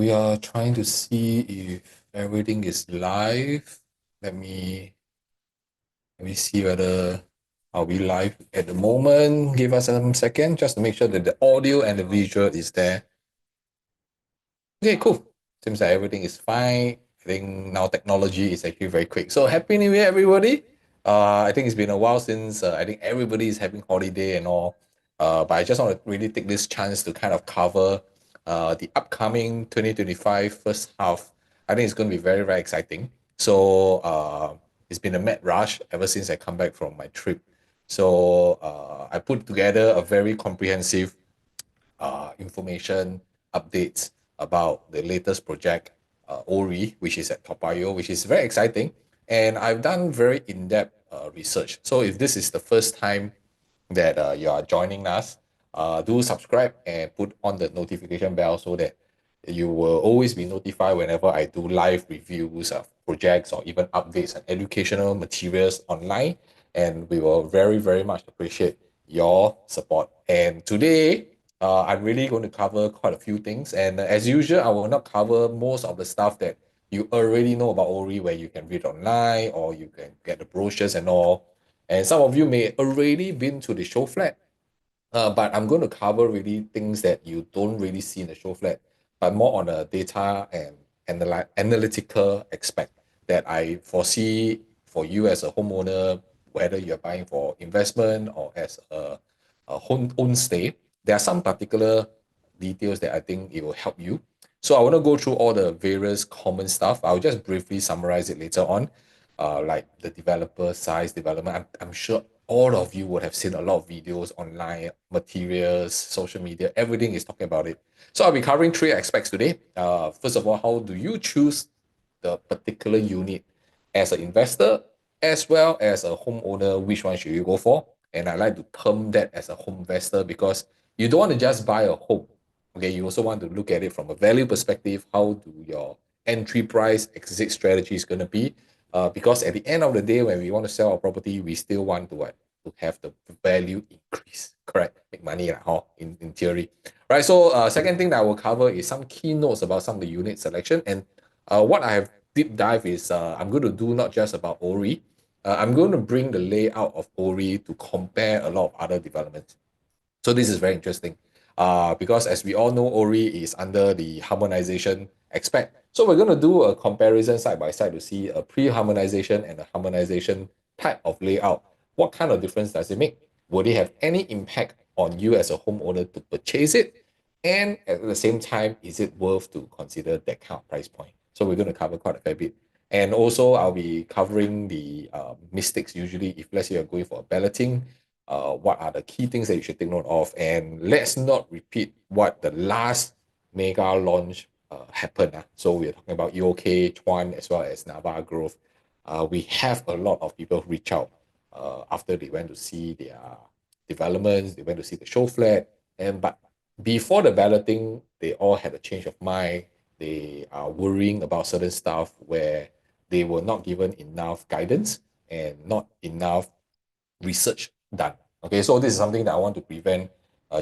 we are trying to see if everything is live. Let me let me see whether are we live at the moment. Give us a second just to make sure that the audio and the visual is there. Okay, cool. Seems like everything is fine. I think now technology is actually very quick. So happy New Year, everybody. I think it's been a while since I think everybody is having holiday and all. But I just want to really take this chance to kind of cover the upcoming 2025 first half. I think it's going to be very, very exciting. So it's been a mad rush ever since I come back from my trip. So I put together a very comprehensive information updates about the latest project, Orie, which is at Payoh, which is very exciting. And I've done very in-depth research. So if this is the first time that you are joining us, do subscribe and put on the notification bell so that you will always be notified whenever I do live reviews of projects or even updates and educational materials online. And we will very, very much appreciate your support. And today, I'm really going to cover quite a few things. And as usual, I will not cover most of the stuff that you already know about Ori, where you can read online or you can get the brochures and all. And some of you may already been to the show flat, but I'm going to cover really things that you don't really see in the show flat, but more on a data and analytical aspect that I foresee for you as a homeowner, whether you're buying for investment or as a home own stay. There are some particular details that I think it will help you. So I want to go through all the various common stuff. I'll just briefly summarize it later on, like the developer size development. I'm sure all of you would have seen a lot of videos online, materials, social media, everything is talking about it. So I'll be covering three aspects today. First of all, how do you choose the particular unit as an investor, as well as a homeowner? Which one should you go for? And I like to term that as a home investor because you don't want to just buy a home. Okay, you also want to look at it from a value perspective. How do your entry price exit strategy is going to be? Because at the end of the day, when we want to sell our property, we still want to what? To have the value increase, correct? Make money, in theory. Right. So second thing that I will cover is some keynotes about some of the unit selection. And what I have deep dive is I'm going to do not just about Ori. I'm going to bring the layout of Ori to compare a lot of other developments. So this is very interesting because as we all know, Ori is under the harmonization aspect. So we're going to do a comparison side by side to see a pre-harmonization and a harmonization type of layout. What kind of difference does it make? Would it have any impact on you as a homeowner to purchase it? And at the same time, is it worth to consider that kind of price point? So we're going to cover quite a fair bit. And also, I'll be covering the mistakes usually if, let's say, you're going for a balloting, what are the key things that you should take note of, and let's not repeat what the last mega launch happened. So we're talking about EOK, Chuan, as well as Nava Growth. We have a lot of people reach out after they went to see their developments, they went to see the show flat, and but before the balloting, they all had a change of mind. They are worrying about certain stuff where they were not given enough guidance and not enough research done. Okay, so this is something that I want to prevent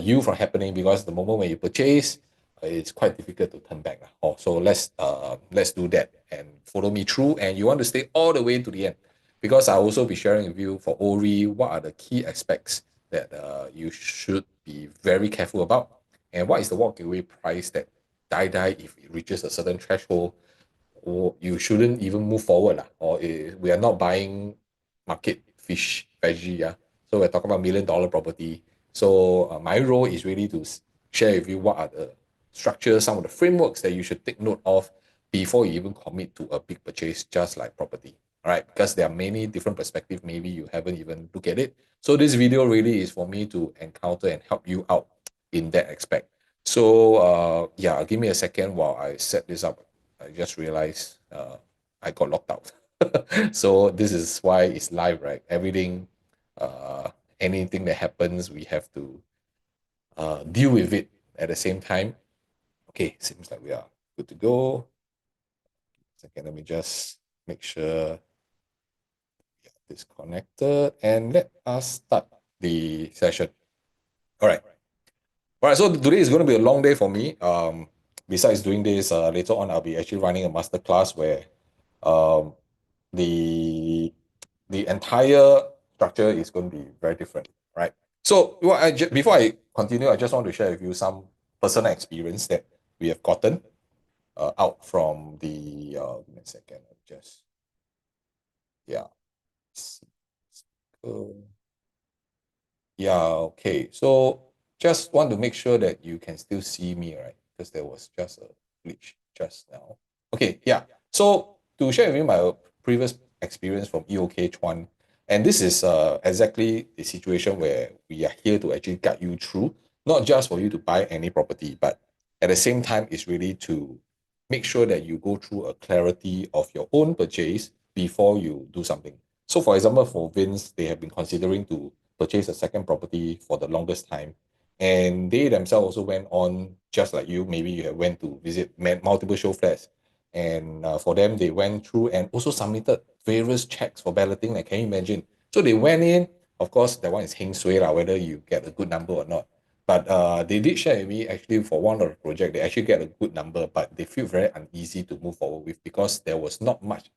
you from happening because the moment when you purchase, it's quite difficult to turn back. Oh, so let's do that and follow me through. And you want to stay all the way to the end because I'll also be sharing with you for Ori what are the key aspects that you should be very careful about, and what is the walkaway price that die if it reaches a certain threshold, or you shouldn't even move forward or we are not buying market fish veggie. Yeah, so we're talking about $1 million property. So my role is really to share with you what are the structures, some of the frameworks that you should take note of before you even commit to a big purchase, just like property. All right, because there are many different perspectives. Maybe you haven't even looked at it. So this video really is for me to encounter and help you out in that aspect. So yeah, give me a second while I set this up. I just realized I got locked out. So this is why it's live, right? Everything, anything that happens, we have to deal with it at the same time. Okay, seems like we are good to go. Second, let me just make sure it's connected and let us start the session. All right. All right, so today is going to be a long day for me. besides doing this, later on I'll be actually running a masterclass where um, the the entire structure is going to be very different, right? So before I continue, I just want to share with you some personal experience that we have gotten out from the give me a second, just yeah. Uh, Yeah, okay. So just want to make sure that you can still see me, right? Because there was just a glitch just now. Okay, yeah. So to share with you my previous experience from EOK Chuan, and this is exactly the situation where we are here to actually guide you through, not just for you to buy any property, but at the same time, it's really to make sure that you go through a clarity of your own purchase before you do something. So for example, for Vince, they have been considering to purchase a second property for the longest time. And they themselves also went on, just like you, maybe you have went to visit multiple show flats. And for them, they went through and also submitted various checks for balloting. Like, can you imagine? So they went in, of course, that one is heng sui, whether you get a good number or not. But they did share with me actually for one of the project, they actually get a good number, but they feel very uneasy to move forward with because there was not much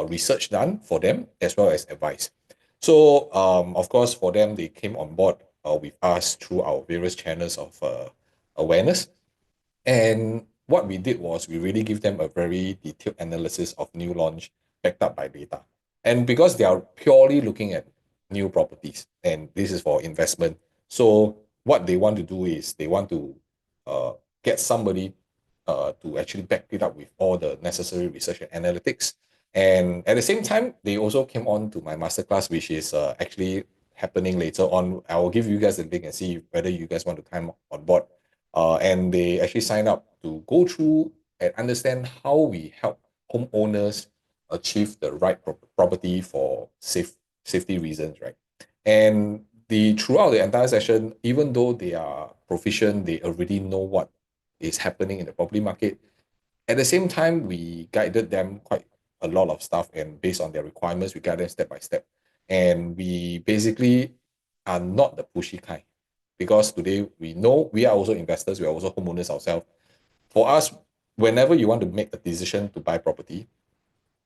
research done for them as well as advice. So, of course, for them, they came on board with us through our various channels of awareness. And what we did was we really give them a very detailed analysis of new launch backed up by data. And because they are purely looking at new properties, and this is for investment, so what they want to do is they want to uh, get somebody to actually back it up with all the necessary research and analytics. And at the same time, they also came on to my masterclass, which is actually happening later on. I will give you guys the link and see whether you guys want to come on board. And they actually sign up to go through and understand how we help homeowners achieve the right property for safety reasons, right? And the throughout the entire session, even though they are proficient, they already know what is happening in the property market. At the same time, we guided them quite a lot of stuff, and based on their requirements, we guide them step by step. And we basically are not the pushy kind because today we know we are also investors, we are also homeowners ourselves. For us, whenever you want to make a decision to buy property,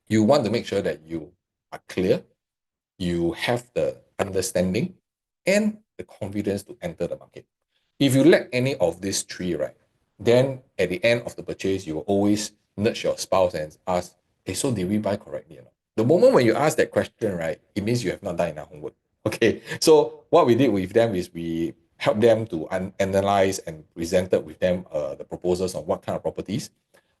you want to make sure that you are clear, you have the understanding and the confidence to enter the market. If you lack any of these three, right, then at the end of the purchase, you will always nudge your spouse and ask, hey, so did we buy correctly or not? The moment when you ask that question, right, it means you have not done enough homework. Okay, so what we did with them is we helped them to analyze and presented with them the proposals on what kind of properties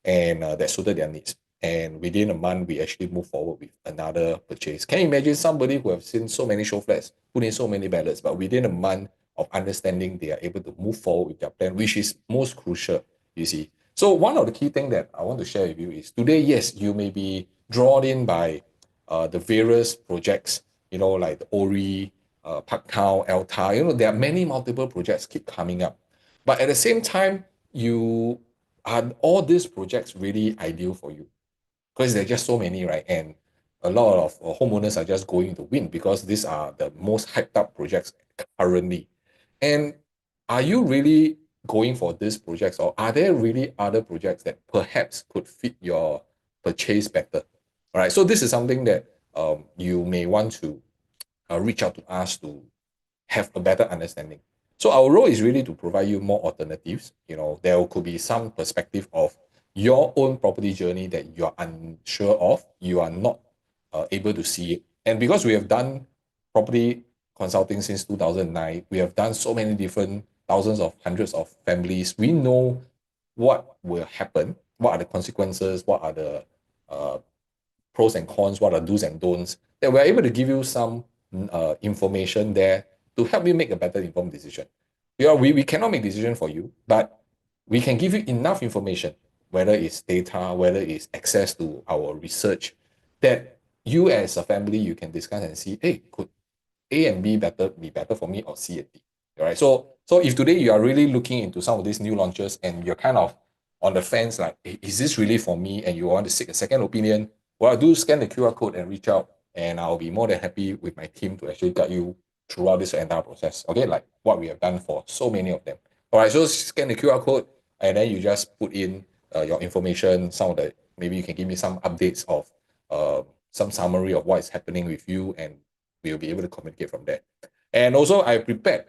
and that suited their needs. And within a month, we actually moved forward with another purchase. Can you imagine somebody who have seen so many show flats, put in so many ballots, but within a month of understanding, they are able to move forward with their plan, which is most crucial, you see. So one of the key things that I want to share with you is today, yes, you may be drawn in by the various projects, like the Orie, Payoh, Elta, there are many multiple projects keep coming up. But at the same time, you are all these projects really ideal for you? Because there are just so many, right? And a lot of homeowners are just going to win because these are the most hyped up projects currently. And are you really going for these projects, or are there really other projects that perhaps could fit your purchase better? All right. So this is something that you may want to reach out to us to have a better understanding. So our role is really to provide you more alternatives. There could be some perspective of your own property journey that you are unsure of, you are not able to see it. And because we have done property consulting since 2009, we have done so many different thousands of hundreds of families. We know what will happen, what are the consequences, what are the uh, pros and cons, what are do's and don'ts, that we're able to give you some information there to help you make a better informed decision. We cannot make decision for you, but we can give you enough information, whether it's data, whether it's access to our research, that you as a family, you can discuss and see, hey, could A and B be better for me, or C and D? All right. So if today you are really looking into some of these new launches and you're kind of on the fence, like, hey, is this really for me? And you want to seek a second opinion, well, do scan the QR code and reach out, and I'll be more than happy with my team to actually guide you throughout this entire process. Okay, like what we have done for so many of them. All right, so scan the QR code. and then you just put in your information, some of the, maybe you can give me some updates of some summary of what is happening with you, and we'll be able to communicate from there. And also I prepared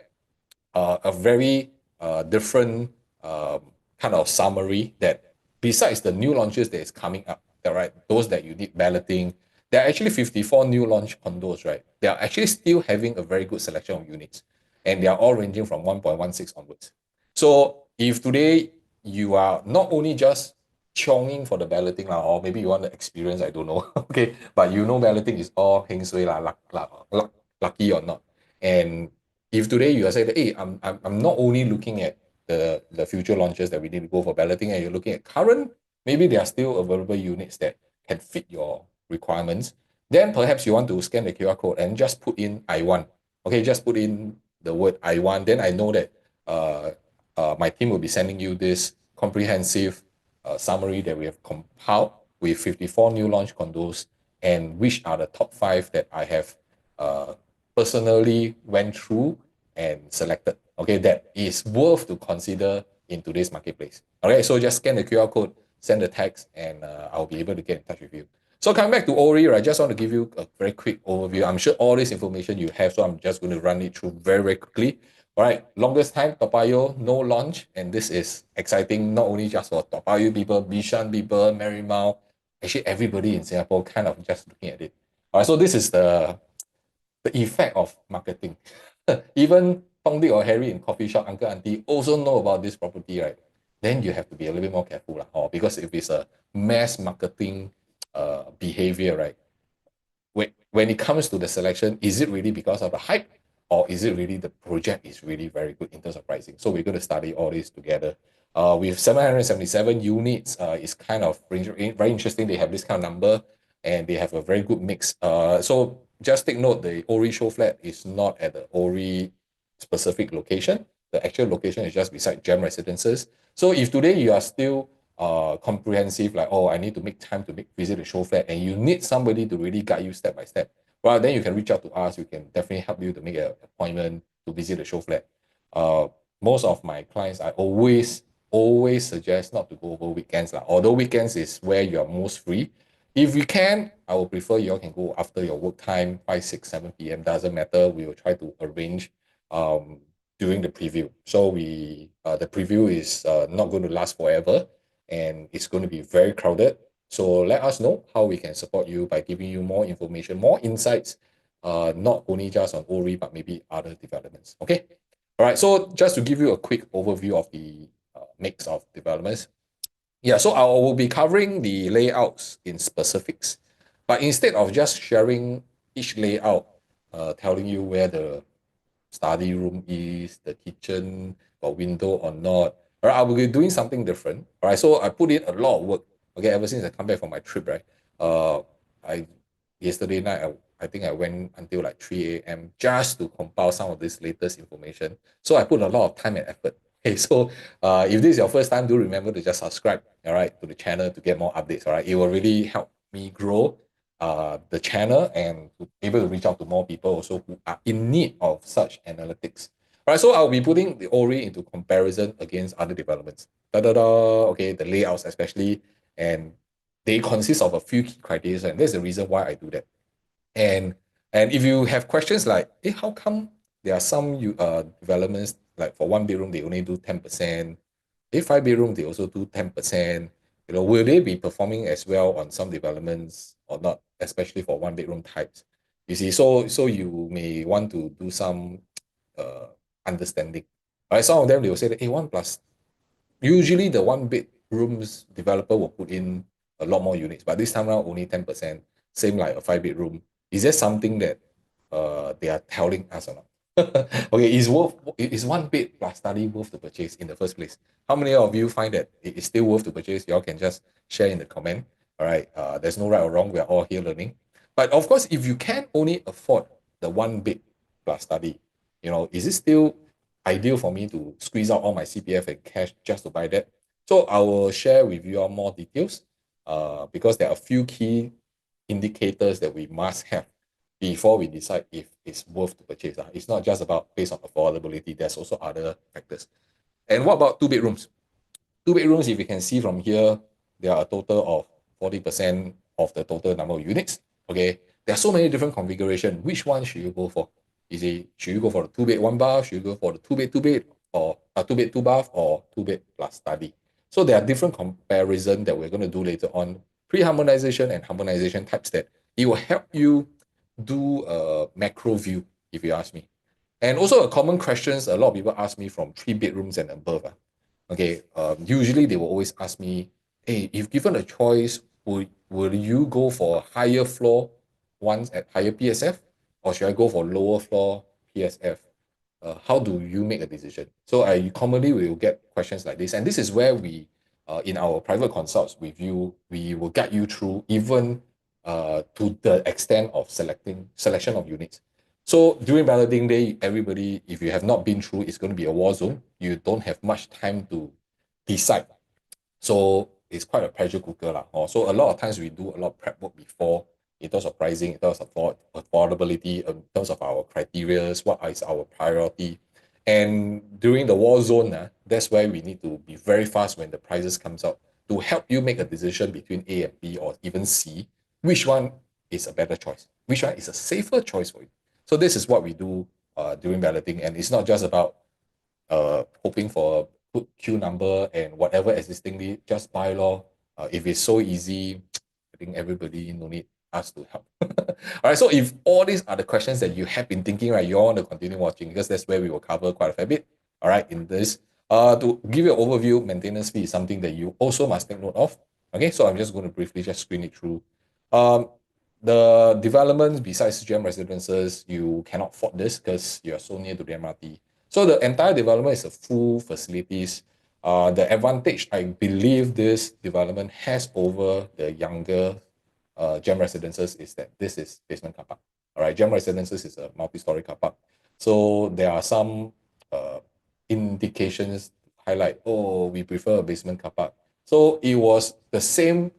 a very different kind of summary that besides the new launches that is coming up, right, those that you need balloting, there are actually 54 new launch condos, right? They are actually still having a very good selection of units, and they are all ranging from 1.16 onwards. So if today you are not only just chonging for the balloting, or maybe you want the experience, I don't know, okay, but you know balloting is all heng sui, lucky or not. And if today you are saying that, hey, I'm not only looking at the future launches that we need to go for balloting, and you're looking at current, maybe there are still available units that can fit your requirements, then perhaps you want to scan the QR code and just put in I want. Okay, just put in the word I want. Then I know that my team will be sending you this comprehensive summary that we have compiled with 54 new launch condos, and which are the top 5 that I have personally went through and selected, okay, that is worth to consider in today's marketplace. Okay, so just scan the QR code, send the text, and I'll be able to get in touch with you. So coming back to Orie, right, I just want to give you a very quick overview. I'm sure all this information you have, so I'm just going to run it through very, very quickly. All right, longest time, Toa Payoh, no launch, and this is exciting not only just for Toa Payoh people, Bishan people, Marymount, actually everybody in Singapore kind of just looking at it. All right, so this is the effect of marketing. Even Tong Dick or Harry in coffee shop, uncle, auntie also know about this property, right? Then you have to be a little bit more careful, because if it's a mass marketing behavior, right? When it comes to the selection, is it really because of the hype, or is it really the project is really very good in terms of pricing? So we're going to study all this together. With 777 units, it's kind of very interesting. They have this kind of number, and they have a very good mix. So just take note, the Orie show flat is not at the Orie specific location. The actual location is just beside Gem Residences. So if today you are still comprehensive, like, oh, I need to make time to visit the show flat, and you need somebody to really guide you step by step, well, then you can reach out to us. We can definitely help you to make an appointment to visit the show flat. Most of my clients, I always suggest not to go over weekends, although weekends is where you are most free. If we can, I would prefer you all can go after your work time, 5, 6, 7 p.m. Doesn't matter. We will try to arrange during the preview. So the preview is not going to last forever, and it's going to be very crowded. So let us know how we can support you by giving you more information, more insights, not only just on Orie, but maybe other developments. Okay. All right. So just to give you a quick overview of the mix of developments. Yeah, so I will be covering the layouts in specifics, but instead of just sharing each layout, telling you where the study room is, the kitchen, got window or not. All right, I will be doing something different. All right, so I put in a lot of work. Okay, ever since I come back from my trip, right? I yesterday night I think I went until like 3 a.m. just to compile some of this latest information. So I put a lot of time and effort. Okay, so if this is your first time, do remember to just subscribe, all right, to the channel to get more updates. All right, it will really help me grow the channel and to be able to reach out to more people also who are in need of such analytics. All right, so I'll be putting the Orie into comparison against other developments. Okay, the layouts especially, and they consist of a few key criteria, and that's the reason why I do that. And if you have questions like, how come there are some developments like for 1 bedroom they only do 10%, 5 bedroom they also do 10%, will they be performing as well on some developments or not, especially for 1 bedroom types? You see, so you may want to do some understanding. Right? Some of them they will say that, hey, 1 plus. Usually the 1 bedrooms developer will put in a lot more units, but this time around only 10%, same like a 5 bedroom. Is there something that they are telling us or not? Okay, is 1 bed plus study worth to purchase in the first place? How many of you find that it is still worth to purchase? Y'all can just share in the comment. All right, there's no right or wrong. We are all here learning. But of course, if you can only afford the 1 bed plus study, is it still ideal for me to squeeze out all my CPF and cash just to buy that? So I will share with you all more details because there are a few key indicators that we must have before we decide if it's worth to purchase. It's not just about based on affordability. There's also other factors. And what about 2 bedrooms? Two bedrooms, if you can see from here, there are a total of 40% of the total number of units. Okay, there are so many different configurations. Which one should you go for? Is it, should you go for the two bed, one bath? Should you go for the two bed, or a two bed, two bath, or two bed plus study? So there are different comparison that we're going to do later on, pre-harmonization and harmonization types, that it will help you do a macro view, if you ask me. And also a common questions a lot of people ask me from three bedrooms and above. Okay, usually they will always ask me, hey, if given a choice, will you go for higher floor ones at higher PSF, or should I go for lower floor PSF? How do you make a decision? So I commonly will get questions like this, and this is where we, in our private consults with you, we will guide you through even to the extent of selection of units. So during balloting day, everybody, if you have not been through, it's going to be a war zone. You don't have much time to decide. So it's quite a pressure cooker lah. So a lot of times we do a lot of prep work before, in terms of pricing, in terms of affordability, in terms of our criteria, what is our priority. And during the war zone, that's where we need to be very fast when the prices comes out to help you make a decision between A and B, or even C, which one is a better choice, which one is a safer choice for you. So this is what we do during balloting, and it's not just about hoping for a good queue number and whatever existingly, just buy law. If it's so easy, I think everybody no need us to help. All right, so if all these are the questions that you have been thinking, right, you all want to continue watching, because that's where we will cover quite a fair bit. All right, in this, to give you an overview, maintenance fee is something that you also must take note of. Okay, so I'm just going to briefly just screen it through. The developments besides gem residences, you cannot afford this because you are so near to the MRT. So the entire development is a full facilities. The advantage I believe this development has over the younger gem residences is that this is basement car park. All right, gem residences is a multi-story car park. So there are some indications highlight, oh, we prefer a basement car park. So it was the same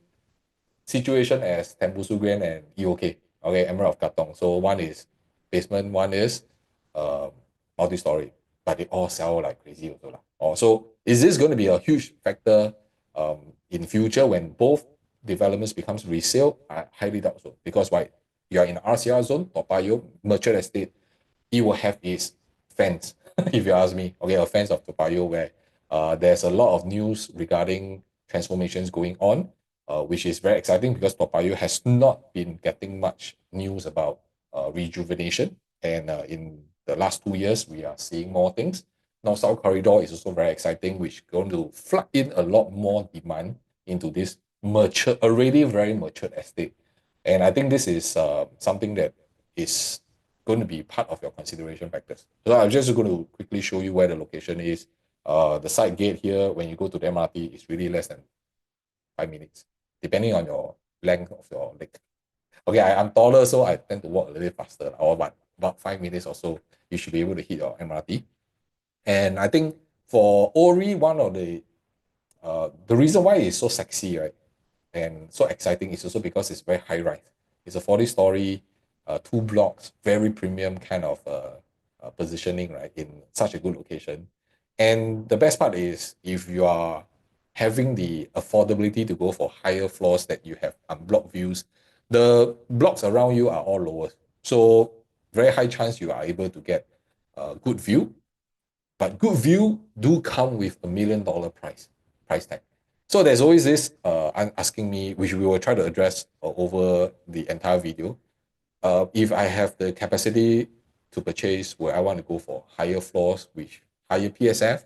situation as Tembusu Grand and EOK, okay, Emerald of Katong. So one is basement, one is uh, multi-story, but they all sell like crazy also lah. So is this going to be a huge factor in future when both developments becomes resale? I highly doubt so, because why? You are in RCR zone, Toa Payoh, mature estate, it will have its fans, if you ask me. Okay, a fans of Toa Payoh, where there's a lot of news regarding transformations going on, which is very exciting because Toa Payoh has not been getting much news about rejuvenation. And in the last 2 years, we are seeing more things. Now, South Corridor is also very exciting, which is going to flood in a lot more demand into this mature, already very matured estate. And I think this is something that is going to be part of your consideration factors. So I'm just going to quickly show you where the location is. The side gate here, when you go to the MRT, is really less than 5 minutes, depending on your length of your leg. Okay, I'm taller, so I tend to walk a little bit faster, or about 5 minutes or so, you should be able to hit your MRT. And I think for Orie, one of the reason why it's so sexy, right, and so exciting is also because it's very high rise. It's a 40-story, 2 blocks, very premium kind of positioning, right, in such a good location. And the best part is, if you are having the affordability to go for higher floors that you have unblocked views, the blocks around you are all lower. So very high chance you are able to get a good view. But good view do come with $1 million price tag. So there's always this asking me, which we will try to address over the entire video. If I have the capacity to purchase, where I want to go for higher floors with higher PSF,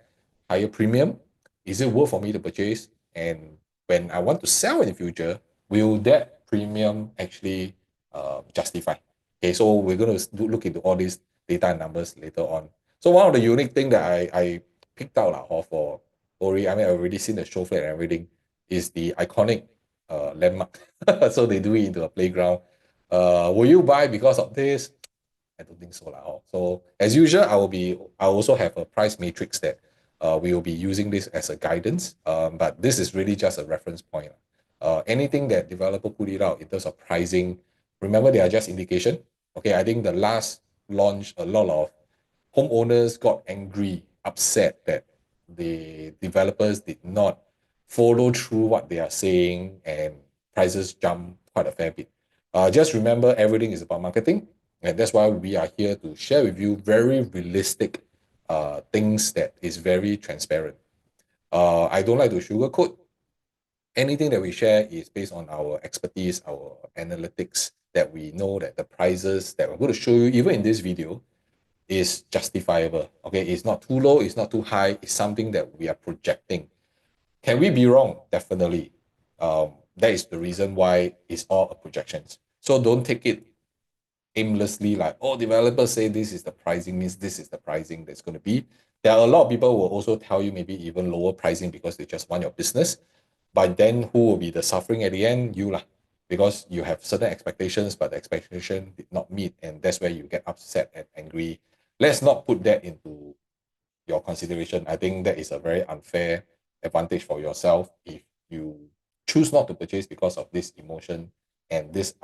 higher premium, is it worth for me to purchase? And when I want to sell in the future, will that premium actually justify? Okay, so we're going to look into all these data and numbers later on. So one of the unique thing that I picked out for Orie, I mean, I've already seen the show flat and everything, is the iconic landmark. So they do it into a playground. Will you buy because of this? I don't think so. So as usual, I also have a price matrix that we will be using this as a guidance. But this is really just a reference point. Anything that developer put it out in terms of pricing, remember they are just indication. Okay, I think the last launch, a lot of homeowners got angry, upset that the developers did not follow through what they are saying and prices jump quite a fair bit. Just remember, everything is about marketing, and that's why we are here to share with you very realistic things that is very transparent. I don't like to sugarcoat. Anything that we share is based on our expertise, our analytics, that we know that the prices that we're going to show you, even in this video, is justifiable. Okay, it's not too low, it's not too high, it's something that we are projecting. Can we be wrong? Definitely. That is the reason why it's all a projections. So don't take it aimlessly like, oh, developers say this is the pricing, means this is the pricing that's going to be. There are a lot of people who will also tell you maybe even lower pricing because they just want your business. But then who will be the suffering at the end? You lah. Because you have certain expectations, but the expectation did not meet, and that's where you get upset and angry. Let's not put that into your consideration. I think that is a very unfair advantage for yourself if you choose not to purchase because of this emotion and this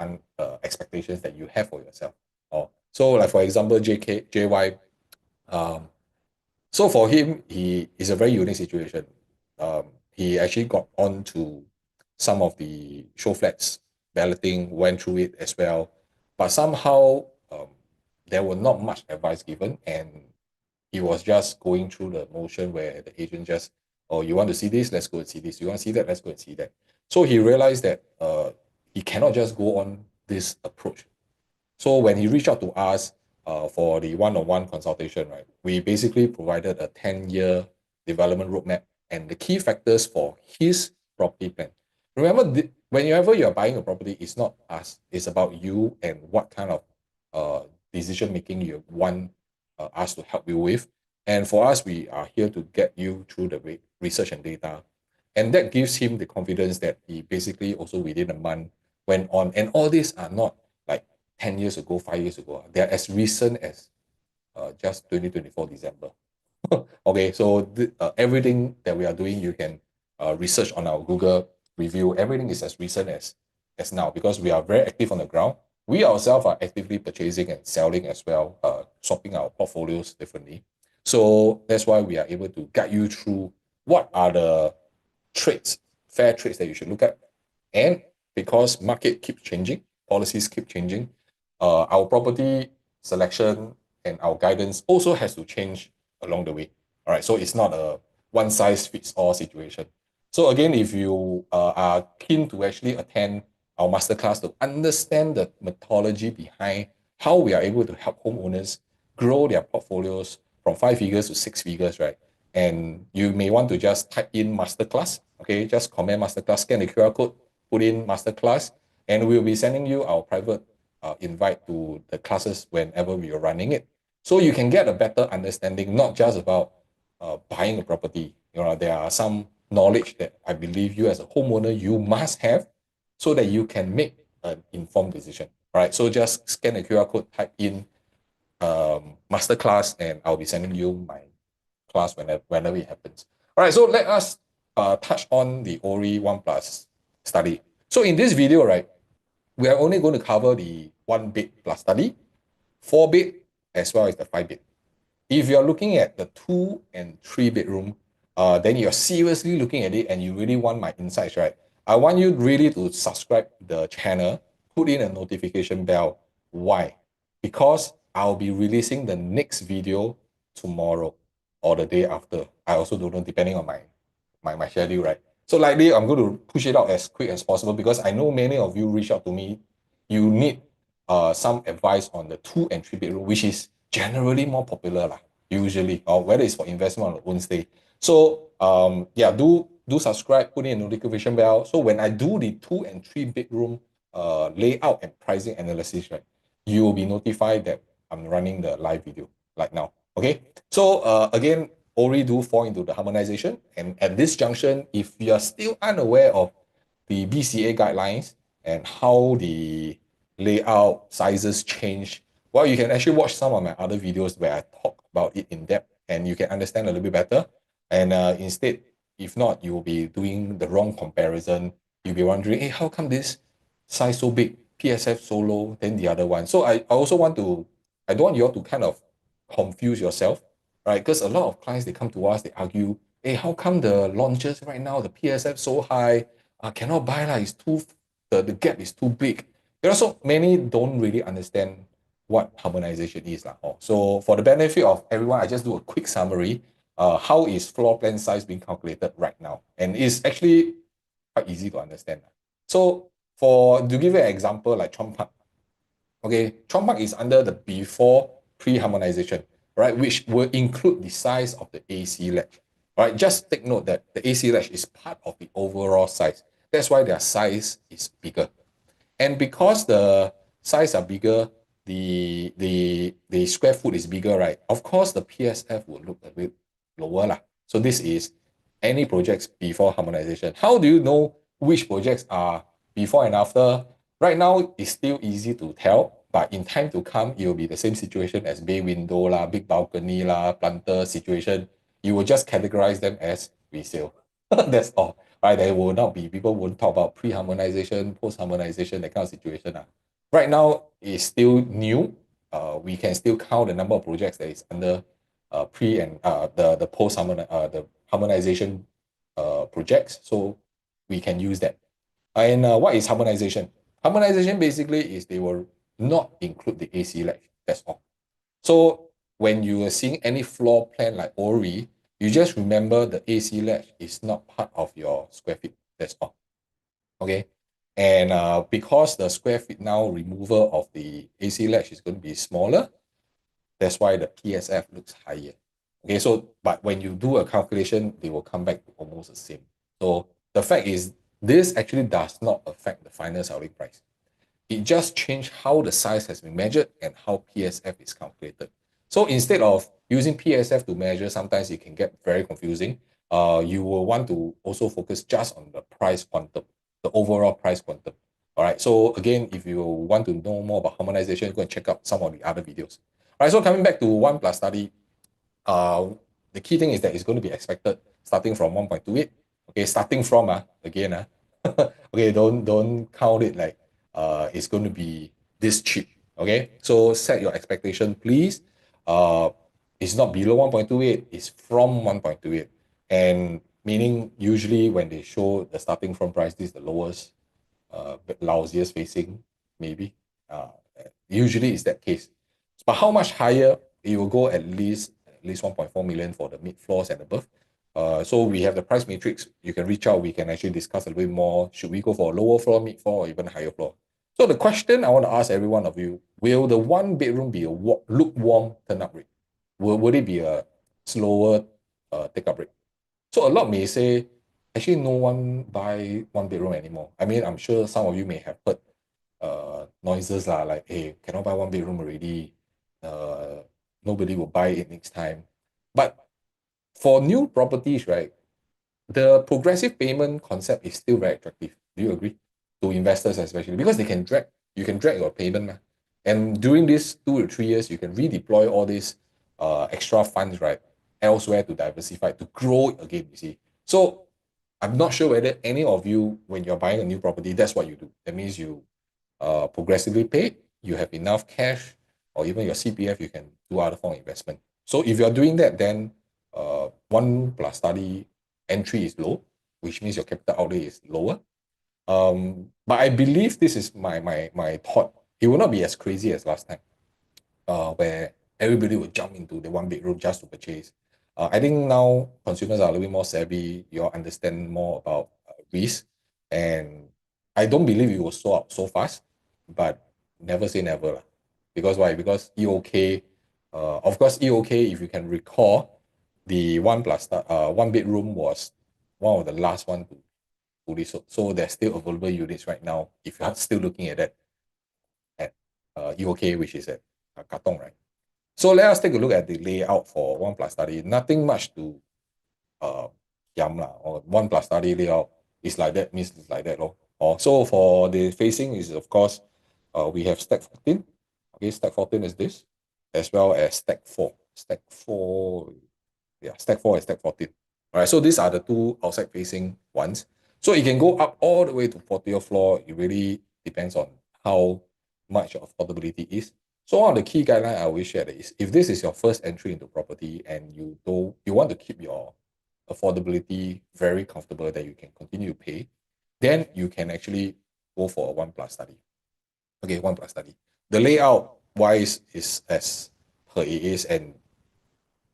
expectations that you have for yourself. So like for example, JY, um, so for him, he is a very unique situation. He actually got on to some of the show flats balloting, went through it as well, but somehow there were not much advice given, and he was just going through the motion where the agent just, oh, you want to see this? Let's go and see this. You want to see that? Let's go and see that. So he realized that he cannot just go on this approach. So when he reached out to us for the one-on-one consultation, right, we basically provided a 10-year development roadmap and the key factors for his property plan. Remember, whenever you're buying a property, it's not us, it's about you and what kind of decision making you want us to help you with. And for us, we are here to get you through the research and data. And that gives him the confidence that he basically also within a month went on. And all these are not like 10 years ago, 5 years ago. They're as recent as just 2024 December. Okay, so everything that we are doing, you can research on our Google review. Everything is as recent as now because we are very active on the ground. We ourselves are actively purchasing and selling as well, swapping our portfolios differently. So that's why we are able to guide you through what are the traits, fair traits that you should look at. And because market keeps changing, policies keep changing, our property selection and our guidance also has to change along the way. All right, so it's not a one size fits all situation. So again, if you are keen to actually attend our masterclass to understand the methodology behind how we are able to help homeowners grow their portfolios from 5 figures to 6 figures, right? And you may want to just type in masterclass, okay? Just comment masterclass, scan the QR code, put in masterclass, and we'll be sending you our private invite to the classes whenever we are running it. So you can get a better understanding, not just about buying a property. You know, there are some knowledge that I believe you as a homeowner, you must have so that you can make an informed decision. All right, so just scan the QR code, type in masterclass, and I'll be sending you my class whenever it happens. All right, so let us touch on the Orie 1 Plus study. So in this video, right, we are only going to cover the 1 bed plus study, 4 bed, as well as the 5 bed. If you're looking at the 2 and 3 bedroom, then you're seriously looking at it and you really want my insights, right? I want you really to subscribe the channel, put in a notification bell. Why? Because I'll be releasing the next video tomorrow or the day after. I also don't know, depending on my schedule, right? So likely I'm going to push it out as quick as possible because I know many of you reach out to me. You need some advice on the 2 and 3 bedroom, which is generally more popular lah, usually, or whether it's for investment or own stay. So yeah, do subscribe, put in a notification bell. So when I do the 2 and 3 bedroom layout and pricing analysis, right, you will be notified that I'm running the live video like now. Okay. So again, Ori do fall into the harmonization. And at this junction, if you are still unaware of the BCA guidelines and how the layout sizes change, well, you can actually watch some of my other videos where I talk about it in depth and you can understand a little bit better. And instead, if not, you will be doing the wrong comparison. You'll be wondering, hey, how come this size so big, PSF so low, then the other one? So I also want to, I don't want you all to kind of confuse yourself, right? Because a lot of clients, they come to us, they argue, hey, how come the launches right now, the PSF so high, cannot buy, it's too, the gap is too big. There are so many don't really understand what harmonization is. So for the benefit of everyone, I just do a quick summary. How is floor plan size being calculated right now? And it's actually quite easy to understand. So to give you an example, like Chong Park, okay, Chong Park is under the before pre-harmonization, right, which will include the size of the AC ledge. Right, just take note that the AC ledge is part of the overall size. That's why their size is bigger. And because the size are bigger, the square foot is bigger, right? Of course, the PSF will look a bit lower lah. So this is any projects before harmonization. How do you know which projects are before and after? Right now, it's still easy to tell, but in time to come, it will be the same situation as bay window lah, big balcony lah, planter situation. You will just categorize them as resale. That's all. Right? There will not be, people won't talk about pre-harmonization, post-harmonization, that kind of situation. Right now, it's still new. We can still count the number of projects that is under pre and the post the harmonization projects. So we can use that. And what is harmonization? Harmonization basically is they will not include the AC ledge. That's all. So when you are seeing any floor plan like Orie, you just remember the AC ledge is not part of your square feet. That's all. Okay. And because the square feet now removal of the AC ledge is going to be smaller, that's why the PSF looks higher. Okay, so but when you do a calculation, they will come back to almost the same. So the fact is, this actually does not affect the final selling price. It just changed how the size has been measured and how PSF is calculated. So instead of using PSF to measure, sometimes it can get very confusing. You will want to also focus just on the price quantum, the overall price quantum. All right. So again, if you want to know more about harmonization, go and check out some of the other videos. All right. So coming back to 1+ study, the key thing is that it's going to be expected starting from 1.28. Okay, starting from again okay, don't count it like it's going to be this cheap. Okay, so set your expectation, please. It's not below 1.28, it's from 1.28. And meaning usually when they show the starting from price, this is the lowest, lousiest facing, maybe. Usually it's that case. But how much higher? It will go at least 1.4 million for the mid floors and above. So we have the price matrix. You can reach out. We can actually discuss a little bit more. Should we go for a lower floor, mid floor, or even higher floor? So the question I want to ask every one of you, will the one bedroom be a lukewarm turn-up rate? Would it be a slower take-up rate? So a lot may say, actually no one buy one bedroom anymore. I mean, I'm sure some of you may have heard noises like, hey, cannot buy one bedroom already. Nobody will buy it next time. But for new properties, right, the progressive payment concept is still very attractive. Do you agree? To investors especially, because you can drag your payment. And during these 2 to 3 years, you can redeploy all these extra funds, right, elsewhere to diversify, to grow again, you see. So I'm not sure whether any of you, when you're buying a new property, that's what you do. That means you progressively pay, you have enough cash, or even your CPF, you can do other form of investment. So if you're doing that, then 1+ study entry is low, which means your capital outlay is lower. But I believe this is my thought. It will not be as crazy as last time, where everybody would jump into the one bedroom just to purchase. I think now consumers are a little bit more savvy. You all understand more about risk, and I don't believe it will sold out so fast. But never say never, lah. Because why? Because EOK, of course, EOK, if you can recall, the one bedroom was one of the last one to fully sold. So there's still available units right now. If you're still looking at that at EOK, which is at Katong, right? So let us take a look at the layout for 1+ study. Nothing much to or 1+ study layout is like that, means it's like that. So for the facing is, of course, we have stack 14. Okay, stack 14 is this, as well as stack 4. Stack 4, yeah, stack 4 and stack 14. All right, so these are the two outside facing ones. So it can go up all the way to 40th floor. It really depends on how much affordability is. So one of the key guidelines I always share is, if this is your first entry into property and you want to keep your affordability very comfortable that you can continue to pay, then you can actually go for a 1+ study. Okay, 1+ study. The layout wise is as per it is, and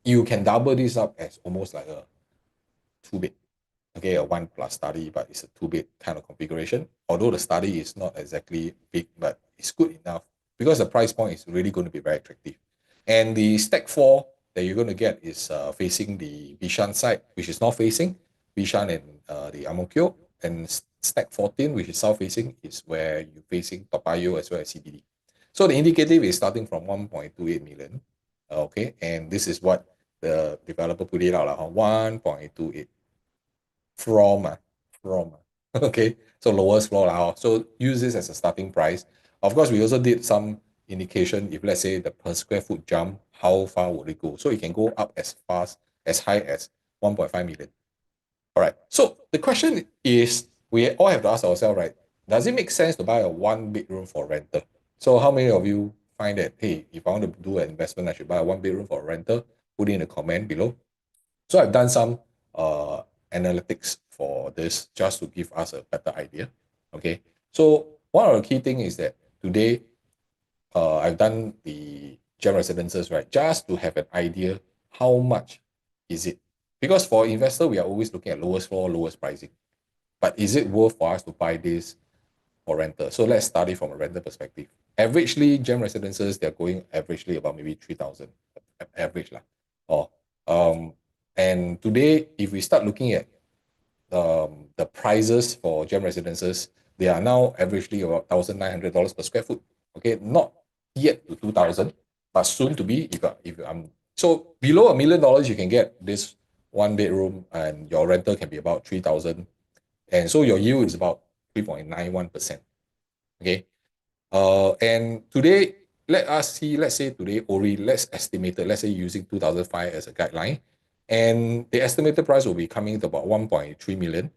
you can double this up as almost like a 2-bed. Okay, a 1+ study, but it's a 2-bed kind of configuration. Although the study is not exactly big, but it's good enough because the price point is really going to be very attractive. And the stack 4 that you're going to get is facing the Bishan side, which is north facing, Bishan and the Ang Mo Kio. And stack 14, which is south facing, is where you're facing Toa Payoh as well as CBD. So the indicative is starting from 1.28 million. Okay, and this is what the developer put it out, 1.28 from okay, so lowest floor so use this as a starting price. Of course, we also did some indication if let's say the per square foot jump, how far would it go? So it can go up as fast as high as 1.5 million. All right, so the question is, we all have to ask ourselves, right, does it make sense to buy a 1-bedroom for rental? So how many of you find that, hey, if I want to do an investment, I should buy a 1-bedroom for rental? Put in a comment below. So I've done some analytics for this just to give us a better idea. Okay. So one of the key things is that today I've done the gem residences, right? Just to have an idea how much is it. Because for investor, we are always looking at lowest floor, lowest pricing. But is it worth for us to buy this for rental? So let's study from a rental perspective. Averagely, gem residences, they're going averagely about maybe 3,000 average lah. Or and today, if we start looking at the prices for gem residences, they are now averagely about $1,900 per square foot. Okay, not yet to 2,000, but soon to be. If I'm so below $1 million, you can get this 1-bedroom, and your rental can be about 3,000, and so your yield is about 3.91%. Okay, and today, let's say today, Orie, let's estimate it, let's say using 2005 as a guideline, and the estimated price will be coming to about 1.3 million.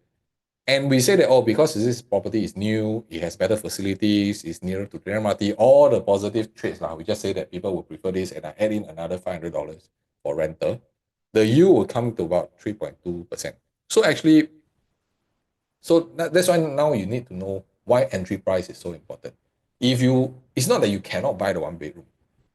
And we say that, oh, because this property is new, it has better facilities, it's nearer to the MRT, all the positive traits. We just say that people will prefer this, and I add in another $500 for rental. The yield will come to about 3.2%. So actually, that's why now you need to know why entry price is so important. It's not that you cannot buy the 1-bedroom,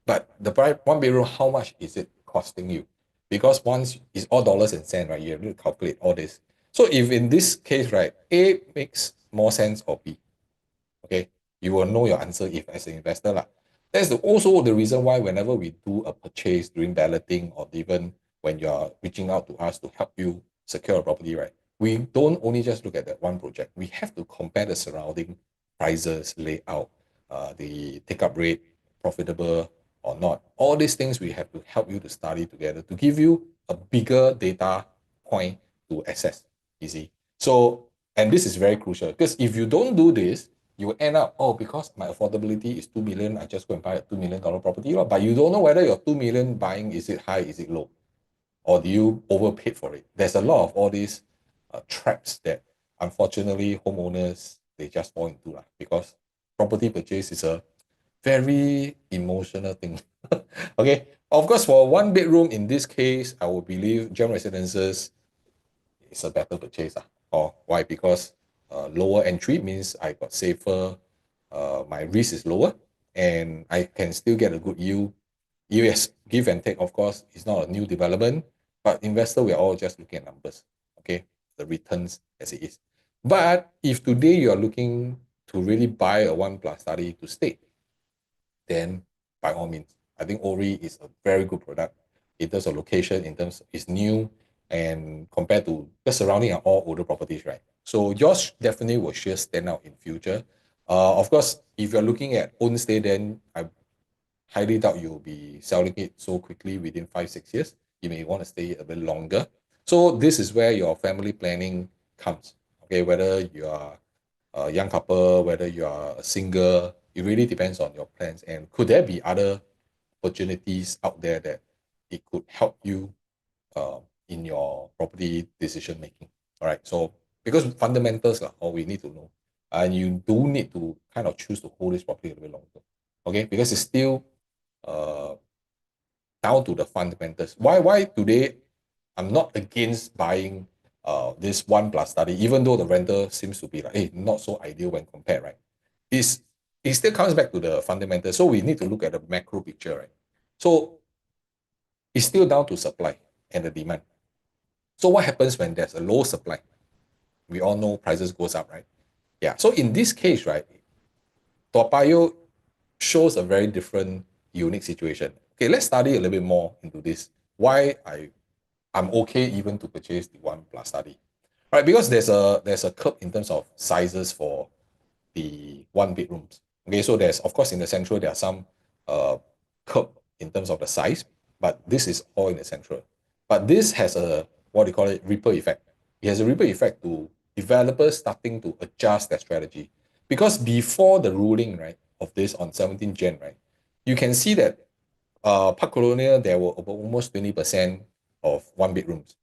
but the price 1-bedroom, how much is it costing you? Because once it's all dollars and cents, right? You have to calculate all this. So if in this case, right, A makes more sense or B, okay, you will know your answer if as an investor lah. That's also the reason why whenever we do a purchase during balloting, or even when you are reaching out to us to help you secure a property, right, we don't only just look at that one project. We have to compare the surrounding prices, layout, the take-up rate, profitable or not. All these things we have to help you to study together to give you a bigger data point to assess. Easy. So, and this is very crucial, because if you don't do this, you will end up, oh, because my affordability is 2 million, I just go and buy a $2 million property. But you don't know whether your 2 million buying, is it high, is it low? Or do you overpaid for it? There's a lot of all these traps that unfortunately homeowners, they just fall into, because property purchase is a very emotional thing. Okay. Of course, for 1-bedroom in this case, I would believe gem residences is a better purchase. Or why? Because lower entry means I got safer, my risk is lower, and I can still get a good yield. Yes, give and take, of course, it's not a new development, but investor, we're all just looking at numbers, okay? The returns as it is. But if today you are looking to really buy a 1+ study to stay, then by all means, I think Orie is a very good product in terms of location, in terms it's new, and compared to the surrounding are all older properties, right? So yours definitely will sure stand out in future. Of course, if you're looking at own stay, then I highly doubt you'll be selling it so quickly within 5-6 years. You may want to stay a bit longer. So this is where your family planning comes. Okay, whether you are a young couple, whether you are a single, it really depends on your plans. And could there be other opportunities out there that it could help you in your property decision making? All right. So because fundamentals are all we need to know, and you do need to kind of choose to hold this property a little bit longer. Okay, because it's still uh, down to the fundamentals. Why today I'm not against buying this 1+ study, even though the rental seems to be like, hey, not so ideal when compared, right? It's, it still comes back to the fundamentals. So we need to look at the macro picture, right? So it's still down to supply and the demand. So what happens when there's a low supply? We all know prices goes up, right? Yeah. So in this case, right, Toa Payoh shows a very different, unique situation. Okay, let's study a little bit more into this. Why I'm okay even to purchase the 1+ study, right? Because there's a curve in terms of sizes for the 1 bedrooms. Okay, so there's, of course, in the central there are some curve in terms of the size, but this is all in the central. But this has a, what do you call it, ripple effect. It has a ripple effect to developers starting to adjust their strategy. Because before the ruling, right, of this on 17 Jan, right, you can see that Park Colonial, there were almost 20% of 1 bedrooms.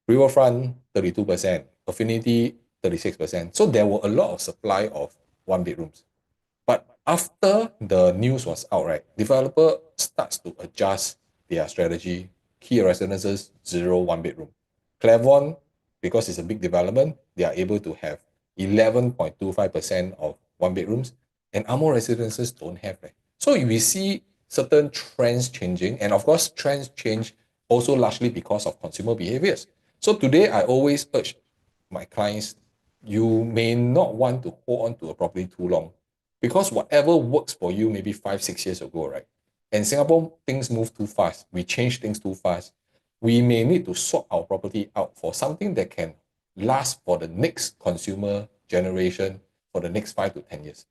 Riverfront, 32%. Affinity, 36%. So there were a lot of supply of 1 bedrooms. But after the news was out, right, developer starts to adjust their strategy. Key residences, 1 bedroom. Clavon, because it's a big development, they are able to have 11.25% of 1 bedrooms. And Amo residences don't have that. So we see certain trends changing. And of course, trends change also largely because of consumer behaviors. So today, I always urge my clients, you may not want to hold on to a property too long, because whatever works for you maybe 5, 6 years ago, right? And Singapore, things move too fast. We change things too fast. We may need to swap our property out for something that can last for the next consumer generation for the next 5 to 10 years.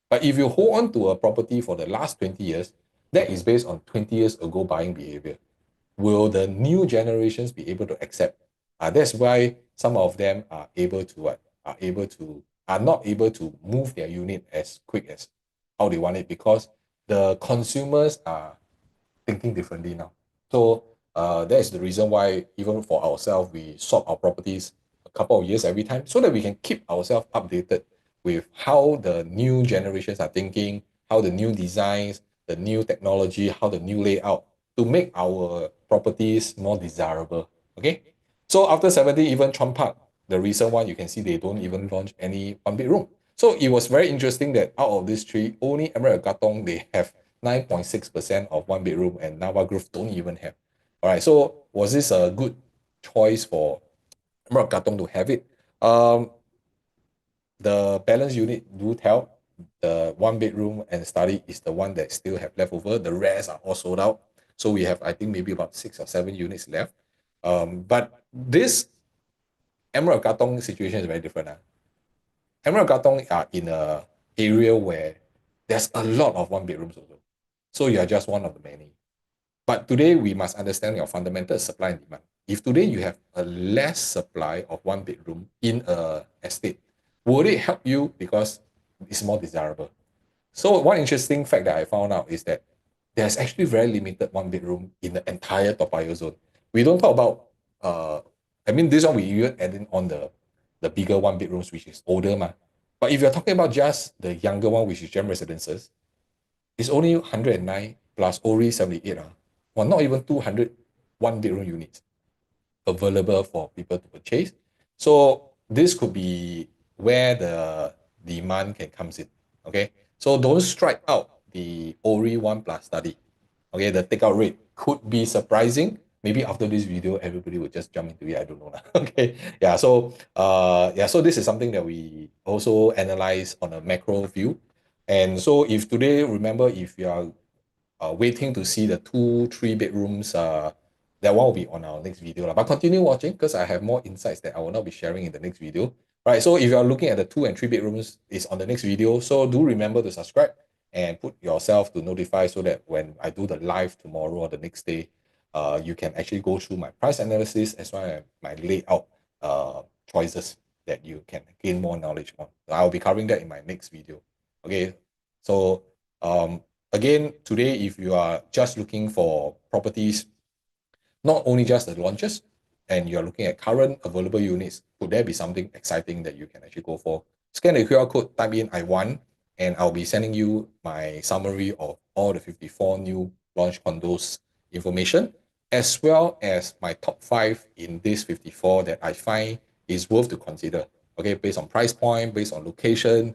But if you hold on to a property for the last 20 years, that is based on 20 years ago buying behavior. Will the new generations be able to accept? That's why some of them are able to are not able to move their unit as quick as how they want it, because the consumers are thinking differently now. So that is the reason why even for ourselves, we swap our properties a couple of years every time, so that we can keep ourselves updated with how the new generations are thinking, how the new designs, the new technology, how the new layout to make our properties more desirable. Okay. So after 70, even Trump Park, the recent one, you can see they don't even launch any 1 bedroom. So it was very interesting that out of these three, only Emerald Katong, they have 9.6% of 1 bedroom, and Nava Grove don't even have. All right. So was this a good choice for Emerald Katong to have it? The balance unit do tell the 1 bedroom and study is the one that still have leftover. The rest are all sold out. So we have, I think, maybe about 6 or 7 units left. But this Emerald Katong situation is very different. Emerald Katong are in a area where there's a lot of 1 bedrooms also. So you are just one of the many. But today we must understand your fundamental supply and demand. If today you have a less supply of 1 bedroom in a estate, would it help you because it's more desirable? So one interesting fact that I found out is that there's actually very limited 1 bedroom in the entire Toa Payoh zone. We don't talk about I mean, this one we even adding on the bigger 1 bedrooms, which is older ma. But if you're talking about just the younger one, which is gem residences, it's only 109 plus Orie 78. Well, not even 200 1 bedroom units available for people to purchase. So this could be where the demand can comes in. Okay. So don't strike out the Orie 1+ study. Okay, the takeout rate could be surprising. Maybe after this video, everybody will just jump into it. I don't know. Okay. Yeah. So so this is something that we also analyze on a macro view. And so if today, remember, if you are waiting to see the 2, 3 bedrooms, that one will be on our next video. But continue watching, because I have more insights that I will not be sharing in the next video. Right. So if you are looking at the 2 and 3 bedrooms, it's on the next video. So do remember to subscribe and put yourself to notify, so that when I do the live tomorrow or the next day, you can actually go through my price analysis as well as my layout choices that you can gain more knowledge on. I'll be covering that in my next video. Okay. So again, today, if you are just looking for properties, not only just the launches, and you're looking at current available units, could there be something exciting that you can actually go for? Scan the QR code, type in I want, and I'll be sending you my summary of all the 54 new launch condos information. as well as my top 5 in this 54 that I find is worth to consider. Okay, based on price point, based on location,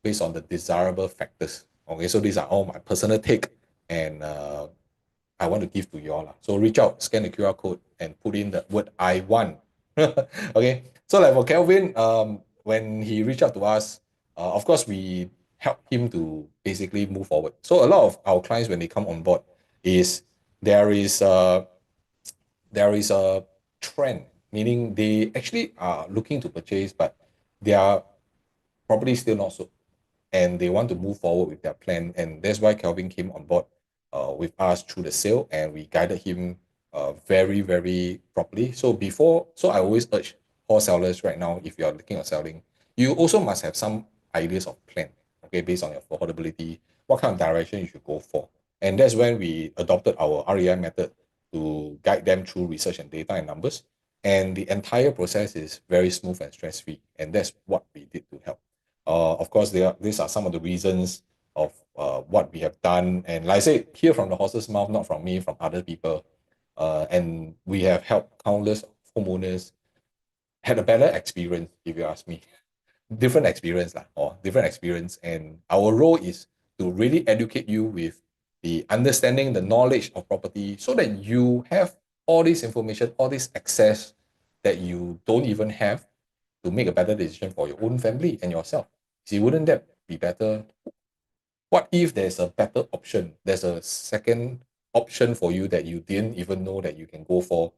based on the desirable factors. Okay, so these are all my personal take, and I want to give to you all. So reach out, scan the QR code, and put in the word I want. Okay, so like for Kelvin, when he reached out to us, of course, we help him to basically move forward. So a lot of our clients, when they come on board, is there is a there is a trend, meaning they actually are looking to purchase, but their property is still not sold, and they want to move forward with their plan. And that's why Kelvin came on board with us through the sale, and we guided him very, very properly. So I always urge all sellers right now, if you are looking at selling, you also must have some ideas of plan, okay, based on your affordability, what kind of direction you should go for. And that's when we adopted our REI method to guide them through research and data and numbers. And the entire process is very smooth and stress-free. And that's what we did to help. Of course, these are some of the reasons of what we have done. And like I said, hear from the horse's mouth, not from me, from other people. And we have helped countless homeowners had a better experience, if you ask me. Different experience, or different experience. And our role is to really educate you with the understanding, the knowledge of property, so that you have all this information, all this access that you don't even have to make a better decision for your own family and yourself. See, wouldn't that be better? What if there's a better option? There's a second option for you that you didn't even know that you can go for,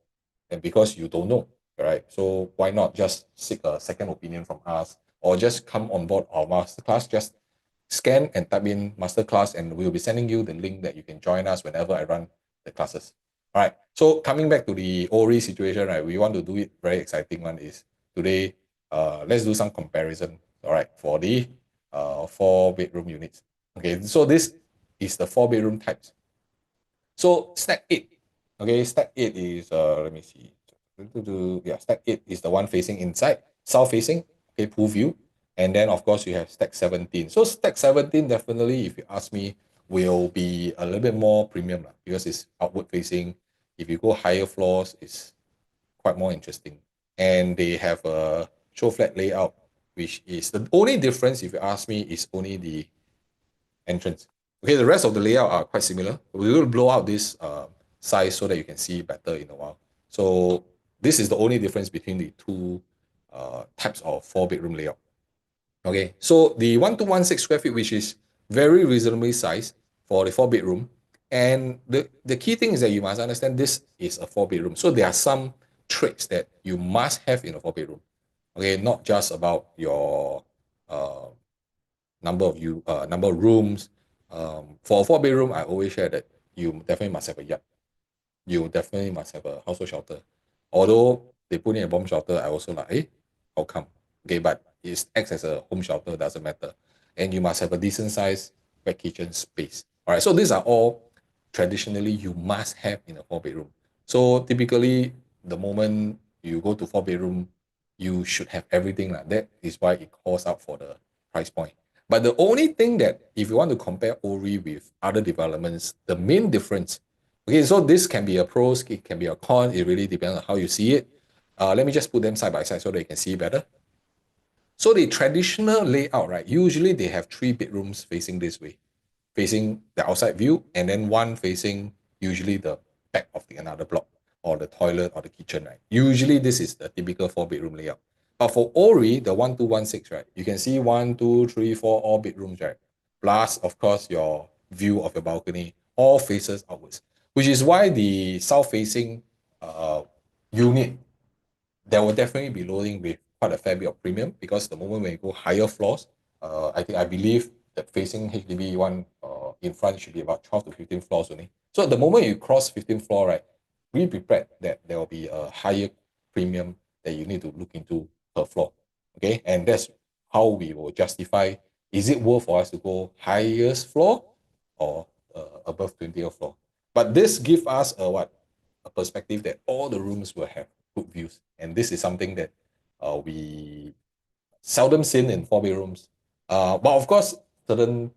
and because you don't know, right? So why not just seek a second opinion from us, or just come on board our masterclass? Just scan and type in masterclass, and we'll be sending you the link that you can join us whenever I run the classes. All right. So coming back to the Orie situation, right? We want to do it very exciting one is today. Let's do some comparison. All right, for the 4-bedroom units. Okay, so this is the 4-bedroom types. So stack 8. Okay, stack 8 is let me see. Yeah, stack 8 is the one facing inside, south facing, okay, pool view. And then of course you have stack 17. So stack 17 definitely, if you ask me, will be a little bit more premium because it's outward facing. If you go higher floors, it's quite more interesting. And they have a show flat layout, which is the only difference, if you ask me, is only the entrance. Okay, the rest of the layout are quite similar. We will blow out this size so that you can see better in a while. So this is the only difference between the two types of 4-bedroom layout. Okay, so the 1216 square feet, which is very reasonably sized for the 4-bedroom. And the key thing is that you must understand this is a 4-bedroom. So there are some traits that you must have in a 4-bedroom. Okay, not just about your number of rooms. For a 4-bedroom, I always share that you definitely must have a yard. You definitely must have a household shelter. Although they put in a bomb shelter, I also like, how come? Okay, but it acts as a home shelter, doesn't matter. And you must have a decent size back kitchen space. All right, so these are all traditionally you must have in a 4-bedroom. So typically, the moment you go to 4-bedroom, you should have everything. That is why it calls out for the price point. But the only thing that, if you want to compare Orie with other developments, the main difference, okay, so this can be a pros, it can be a con, it really depends on how you see it. Let me just put them side by side so that you can see better. So the traditional layout, right, usually they have 3 bedrooms facing this way, facing the outside view, and then one facing usually the back of the another block, or the toilet or the kitchen, right? Usually this is the typical 4-bedroom layout. But for Orie, the 1216, right, you can see 1, 2, 3, 4, all bedrooms, right? Plus, of course, your view of your balcony, all faces outwards, which is why the south-facing unit, there will definitely be loading with quite a fair bit of premium, because the moment when you go higher floors, I believe that facing HDB one in front should be about 12 to 15 floors only. So the moment you cross 15 floor, right, be prepared that there will be a higher premium that you need to look into per floor. Okay, and that's how we will justify, is it worth for us to go highest floor or above 20th floor. But this gives us a perspective that all the rooms will have good views. And this is something that we seldom seen in 4 bedrooms. But of course, certain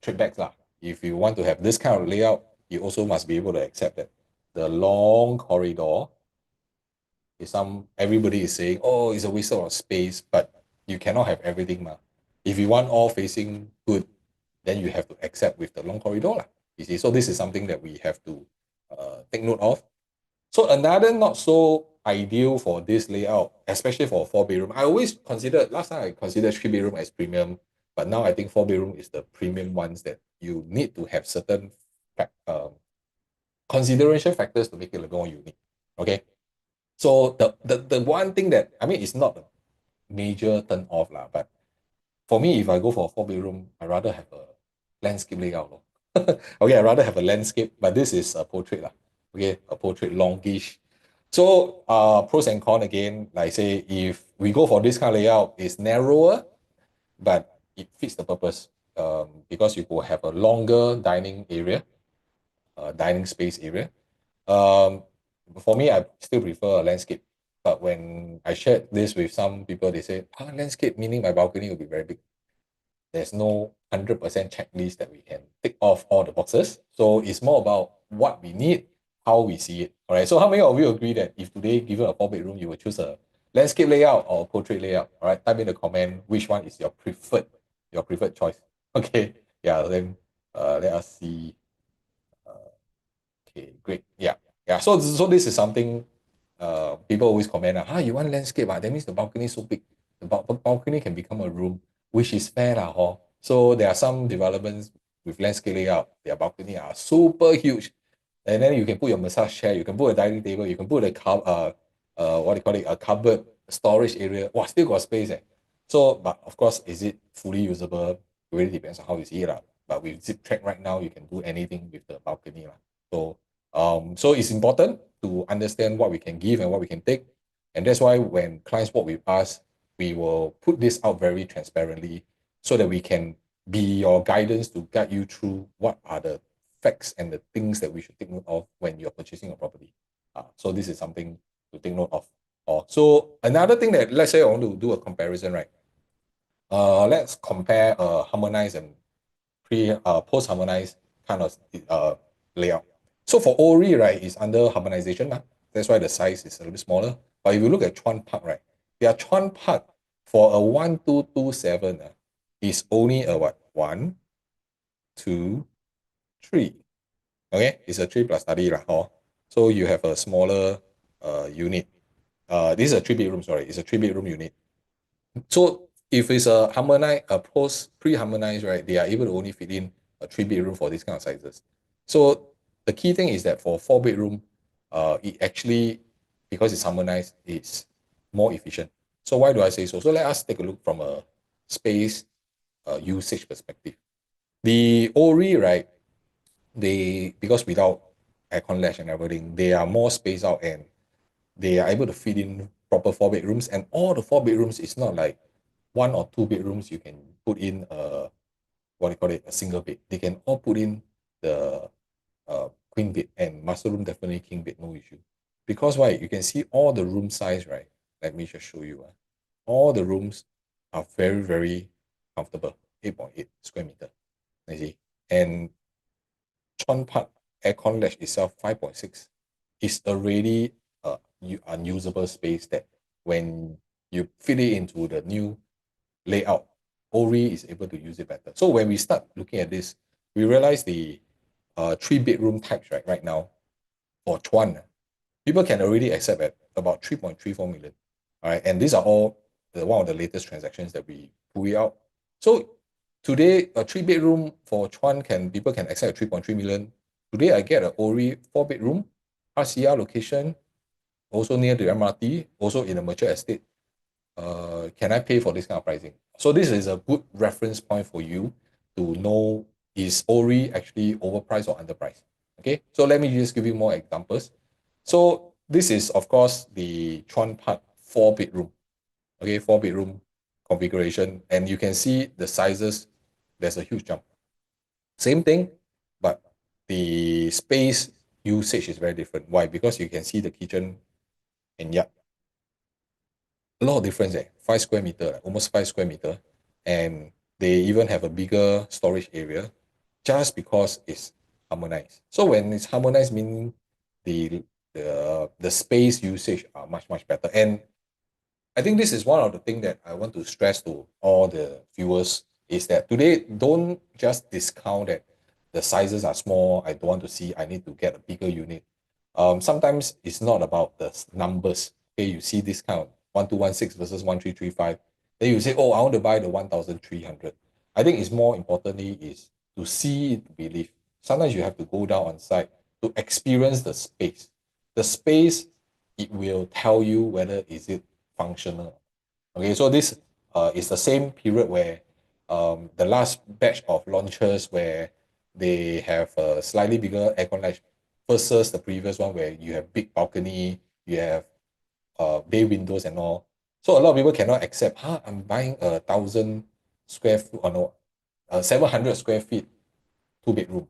trade backs. If you want to have this kind of layout, you also must be able to accept that the long corridor everybody is saying, oh, it's a waste of space, but you cannot have everything, ma. If you want all facing good, then you have to accept with the long corridor, lah. You see, so this is something that we have to take note of. So another not so ideal for this layout, especially for a 4 bedroom. I always considered last time I considered 3 bedroom as premium, but now I think 4 bedroom is the premium ones that you need to have certain consideration factors to make it a more unique. Okay. So the one thing that I mean it's not a major turn off lah, but for me, if I go for a 4 bedroom, I rather have a landscape layout. Lor. Okay, I rather have a landscape, but this is a portrait lah. Okay, a portrait longish. So pros and cons again, like I say, if we go for this kind of layout, it's narrower, but it fits the purpose because you will have a longer dining area, dining space area. For me, I still prefer a landscape. But when I shared this with some people, they say, landscape meaning my balcony will be very big. There's no 100% checklist that we can tick off all the boxes. So it's more about what we need, how we see it. All right. So how many of you agree that if today given a 4 bedroom, you would choose a landscape layout or a portrait layout? All right. Type in the comment which one is your preferred choice. Okay. Yeah. Then let us see. Okay, great. Yeah. Yeah. So this is something people always comment, you want landscape, that means the balcony is so big. The balcony can become a room, which is fair. So there are some developments with landscape layout, their balcony are super huge. And then you can put your massage chair, you can put a dining table, you can put what do you call it, a cupboard, storage area. Wow, still got space. So, but of course, is it fully usable? It really depends on how you see it. But with Zip Track right now, you can do anything with the balcony. So it's important to understand what we can give and what we can take. And that's why when clients work with us, we will put this out very transparently so that we can be your guidance to guide you through what are the facts and the things that we should take note of when you're purchasing a property. So this is something to take note of. So another thing that, let's say I want to do a comparison, right? Let's compare harmonized and post-harmonized kind of layout. So for Orie, right, it's under harmonization. That's why the size is a little bit smaller. But if you look at Chuan Park, right, their Chuan Park for a 1227 is only a what? 1, 2, 3. Okay, it's a 3 plus study. So you have a smaller unit. This is a 3 bedroom, sorry. It's a 3 bedroom unit. So if it's a harmonized, a pre-harmonized, right, they are able to only fit in a 3 bedroom for this kind of sizes. So the key thing is that for 4 bedroom, it actually, because it's harmonized, it's more efficient. So why do I say so? So let us take a look from a space usage perspective. The Ori, right, because without aircon latch and everything, they are more spaced out and they are able to fit in proper 4 bedrooms. And all the 4 bedrooms is not like 1 or 2 bedrooms you can put in what do you call it, a single bed. They can all put in the queen bed, and master room definitely king bed, no issue. Because why? You can see all the room size, right? Let me just show you. All the rooms are very, very comfortable. 8.8 square meter. You see? And Chuan Park aircon latch itself, 5.6, is already unusable space that when you fit it into the new layout, Ori is able to use it better. So when we start looking at this, we realize the 3 bedroom types right now for Chuan, people can already accept at about 3.34 million. All right, and these are all one of the latest transactions that we pull out. So today, a 3 bedroom for Chuan people can accept at 3.3 million. Today, I get an Ori 4 bedroom, RCR location, also near the MRT, also in a mature estate. Can I pay for this kind of pricing? So this is a good reference point for you to know, is Ori actually overpriced or underpriced? Okay, so let me just give you more examples. So this is, of course, the Chuan Park 4 bedroom. Okay, 4 bedroom configuration. And you can see the sizes, there's a huge jump. Same thing, but the space usage is very different. Why? Because you can see the kitchen and yard. A lot of difference 5 square meter, almost 5 square meter. And they even have a bigger storage area just because it's harmonized. So when it's harmonized, meaning the space usage are much, much better. And I think this is one of the things that I want to stress to all the viewers is that today, don't just discount that the sizes are small. I don't want to see, I need to get a bigger unit. Sometimes it's not about the numbers. Okay, you see this kind of 1216 versus 1335. Then you say, oh, I want to buy the 1300. I think it's more importantly is to see it to believe. Sometimes you have to go down on site to experience the space. The space, it will tell you whether is it functional. Okay, so this is the same period where the last batch of launches where they have a slightly bigger aircon latch versus the previous one where you have big balcony, you have bay windows and all. So a lot of people cannot accept, I'm buying 1,000 square foot, or no, 700 square feet, 2 bedroom.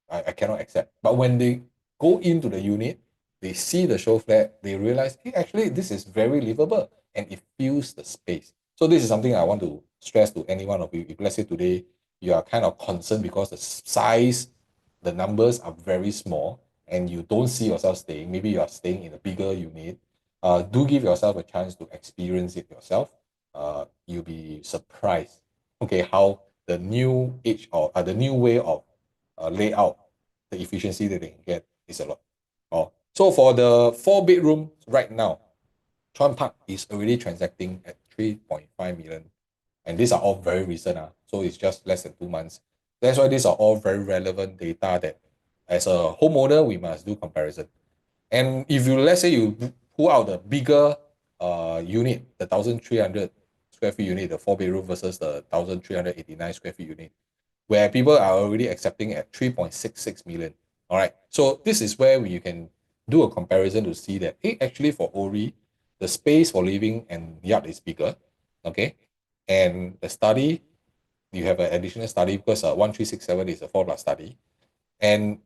I cannot accept. But when they go into the unit, they see the show flat, they realize, hey, actually, this is very livable and it fills the space. So this is something I want to stress to any one of you. If let's say today you are kind of concerned because the size, the numbers are very small and you don't see yourself staying, maybe you are staying in a bigger unit, do give yourself a chance to experience it yourself. You'll be surprised, okay, how the new age or the new way of layout, the efficiency that they can get is a lot. Oh, so for the 4 bedroom right now, Chuan Park is already transacting at 3.5 million. And these are all very recent. So it's just less than 2 months. That's why these are all very relevant data that as a homeowner, we must do comparison. And if you, let's say you pull out the bigger unit, the 1,300 square feet unit, the 4 bedroom versus the 1,389 square feet unit, where people are already accepting at 3.66 million. All right. So this is where you can do a comparison to see that, hey, actually for Orie, the space for living and yard is bigger. Okay. And the study, you have an additional study because 1367 is a 4+ study. And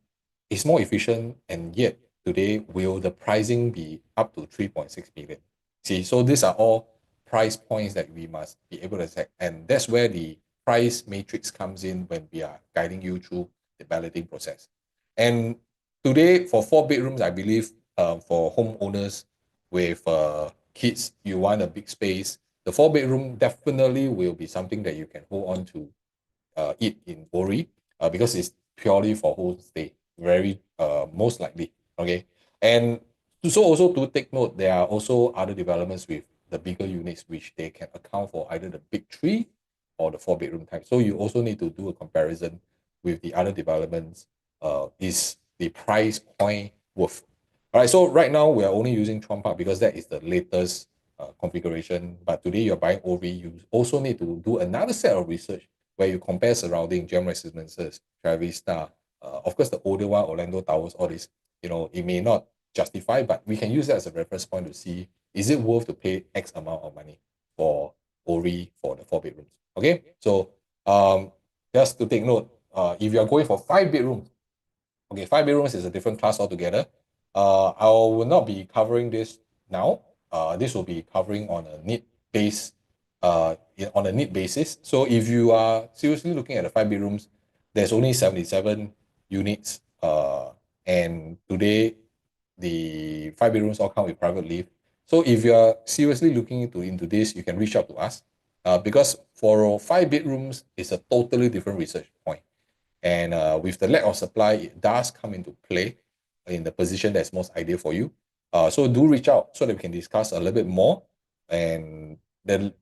it's more efficient, and yet today will the pricing be up to 3.6 billion? See, so these are all price points that we must be able to set, and that's where the price matrix comes in when we are guiding you through the balloting process. And today for 4 bedrooms, I believe for homeowners with kids, you want a big space, the 4 bedroom definitely will be something that you can hold on to it in Orie because it's purely for home stay, very most likely. Okay, and so also to take note, there are also other developments with the bigger units which they can account for either the big three or the 4 bedroom type. So you also need to do a comparison with the other developments. Is the price point worth? All right, so right now we are only using Chuan Park because that is the latest configuration. But today you're buying OV, you also need to do another set of research where you compare surrounding gem residences, Travis Star, of course the older one, Orlando Towers, all this. It may not justify, but we can use that as a reference point to see, is it worth to pay X amount of money for Ori for the 4 bedrooms? Okay, so just to take note, if you are going for 5 bedrooms, okay, 5 bedrooms is a different class altogether. I will not be covering this now. This will be covering on a need base, on a need basis. So if you are seriously looking at the 5 bedrooms, there's only 77 units. And today the 5 bedrooms all come with private lift. So if you are seriously looking into this, you can reach out to us. Because for 5 bedrooms, it's a totally different research point. And with the lack of supply, it does come into play in the position that's most ideal for you. So do reach out so that we can discuss a little bit more. And the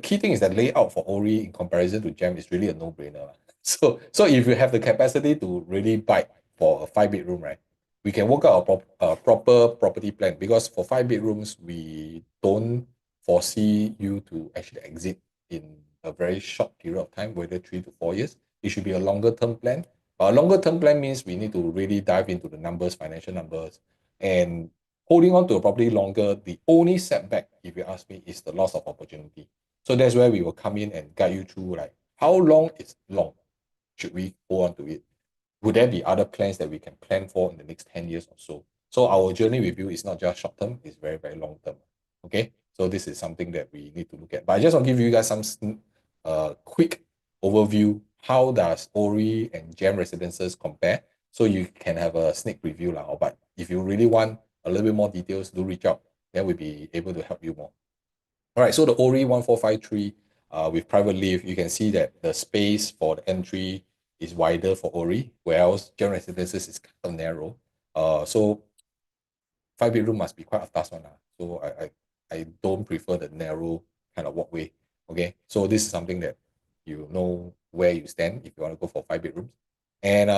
key thing is that layout for Ori in comparison to Gem is really a no-brainer. So if you have the capacity to really bite for a 5 bedroom, right, we can work out a proper property plan, because for 5 bedrooms, we don't foresee you to actually exit in a very short period of time, whether 3 to 4 years. It should be a longer term plan. A longer term plan means we need to really dive into the numbers, financial numbers, and holding on to a property longer. The only setback, if you ask me, is the loss of opportunity. So that's where we will come in and guide you through, like, how long is long? Should we hold on to it? Would there be other plans that we can plan for in the next 10 years or so? So our journey with you is not just short term, it's very, very long term. Okay. So this is something that we need to look at. But I just want to give you guys some quick overview. How does Ori and Gem residences compare? so you can have a sneak preview lah. But if you really want a little bit more details, do reach out. Then we'll be able to help you more. All right, so the Orie 1453 with private lift, you can see that the space for the entry is wider for Orie, whereas general residences is kind of narrow. So 5 bedroom must be quite a fast one. So I don't prefer the narrow kind of walkway. Okay, so this is something that you know where you stand if you want to go for 5 bedrooms. And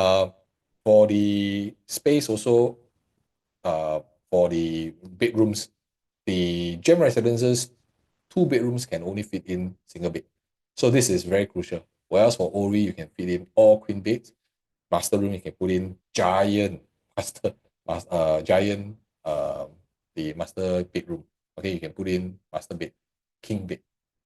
for the space also, for the bedrooms, the gem residences, 2 bedrooms can only fit in single bed. So this is very crucial. Whereas for Orie, you can fit in all queen beds. Master room, you can put in giant master, giant the master bedroom. Okay, you can put in master bed, king bed,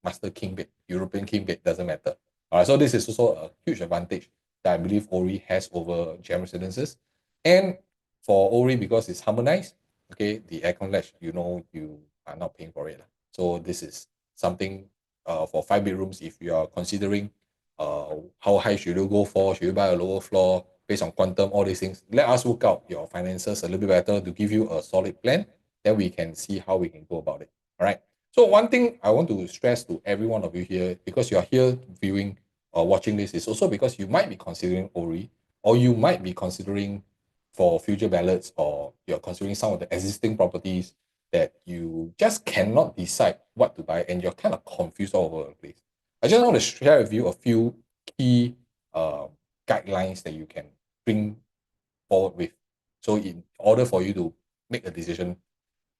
master king bed, European king bed, doesn't matter. All right, so this is also a huge advantage that I believe Orie has over gem residences. And for Orie, because it's harmonized, okay, the aircon latch, you know, you are not paying for it. So this is something for 5 bedrooms. If you are considering how high should you go for, should you buy a lower floor based on quantum, all these things, let us work out your finances a little bit better to give you a solid plan. Then we can see how we can go about it. All right. So one thing I want to stress to every one of you here, because you are here viewing or watching this, is also because you might be considering Orie, or you might be considering for future ballots, or you're considering some of the existing properties that you just cannot decide what to buy and you're kind of confused all over the place. I just want to share with you a few key guidelines that you can bring forward with. So in order for you to make a decision.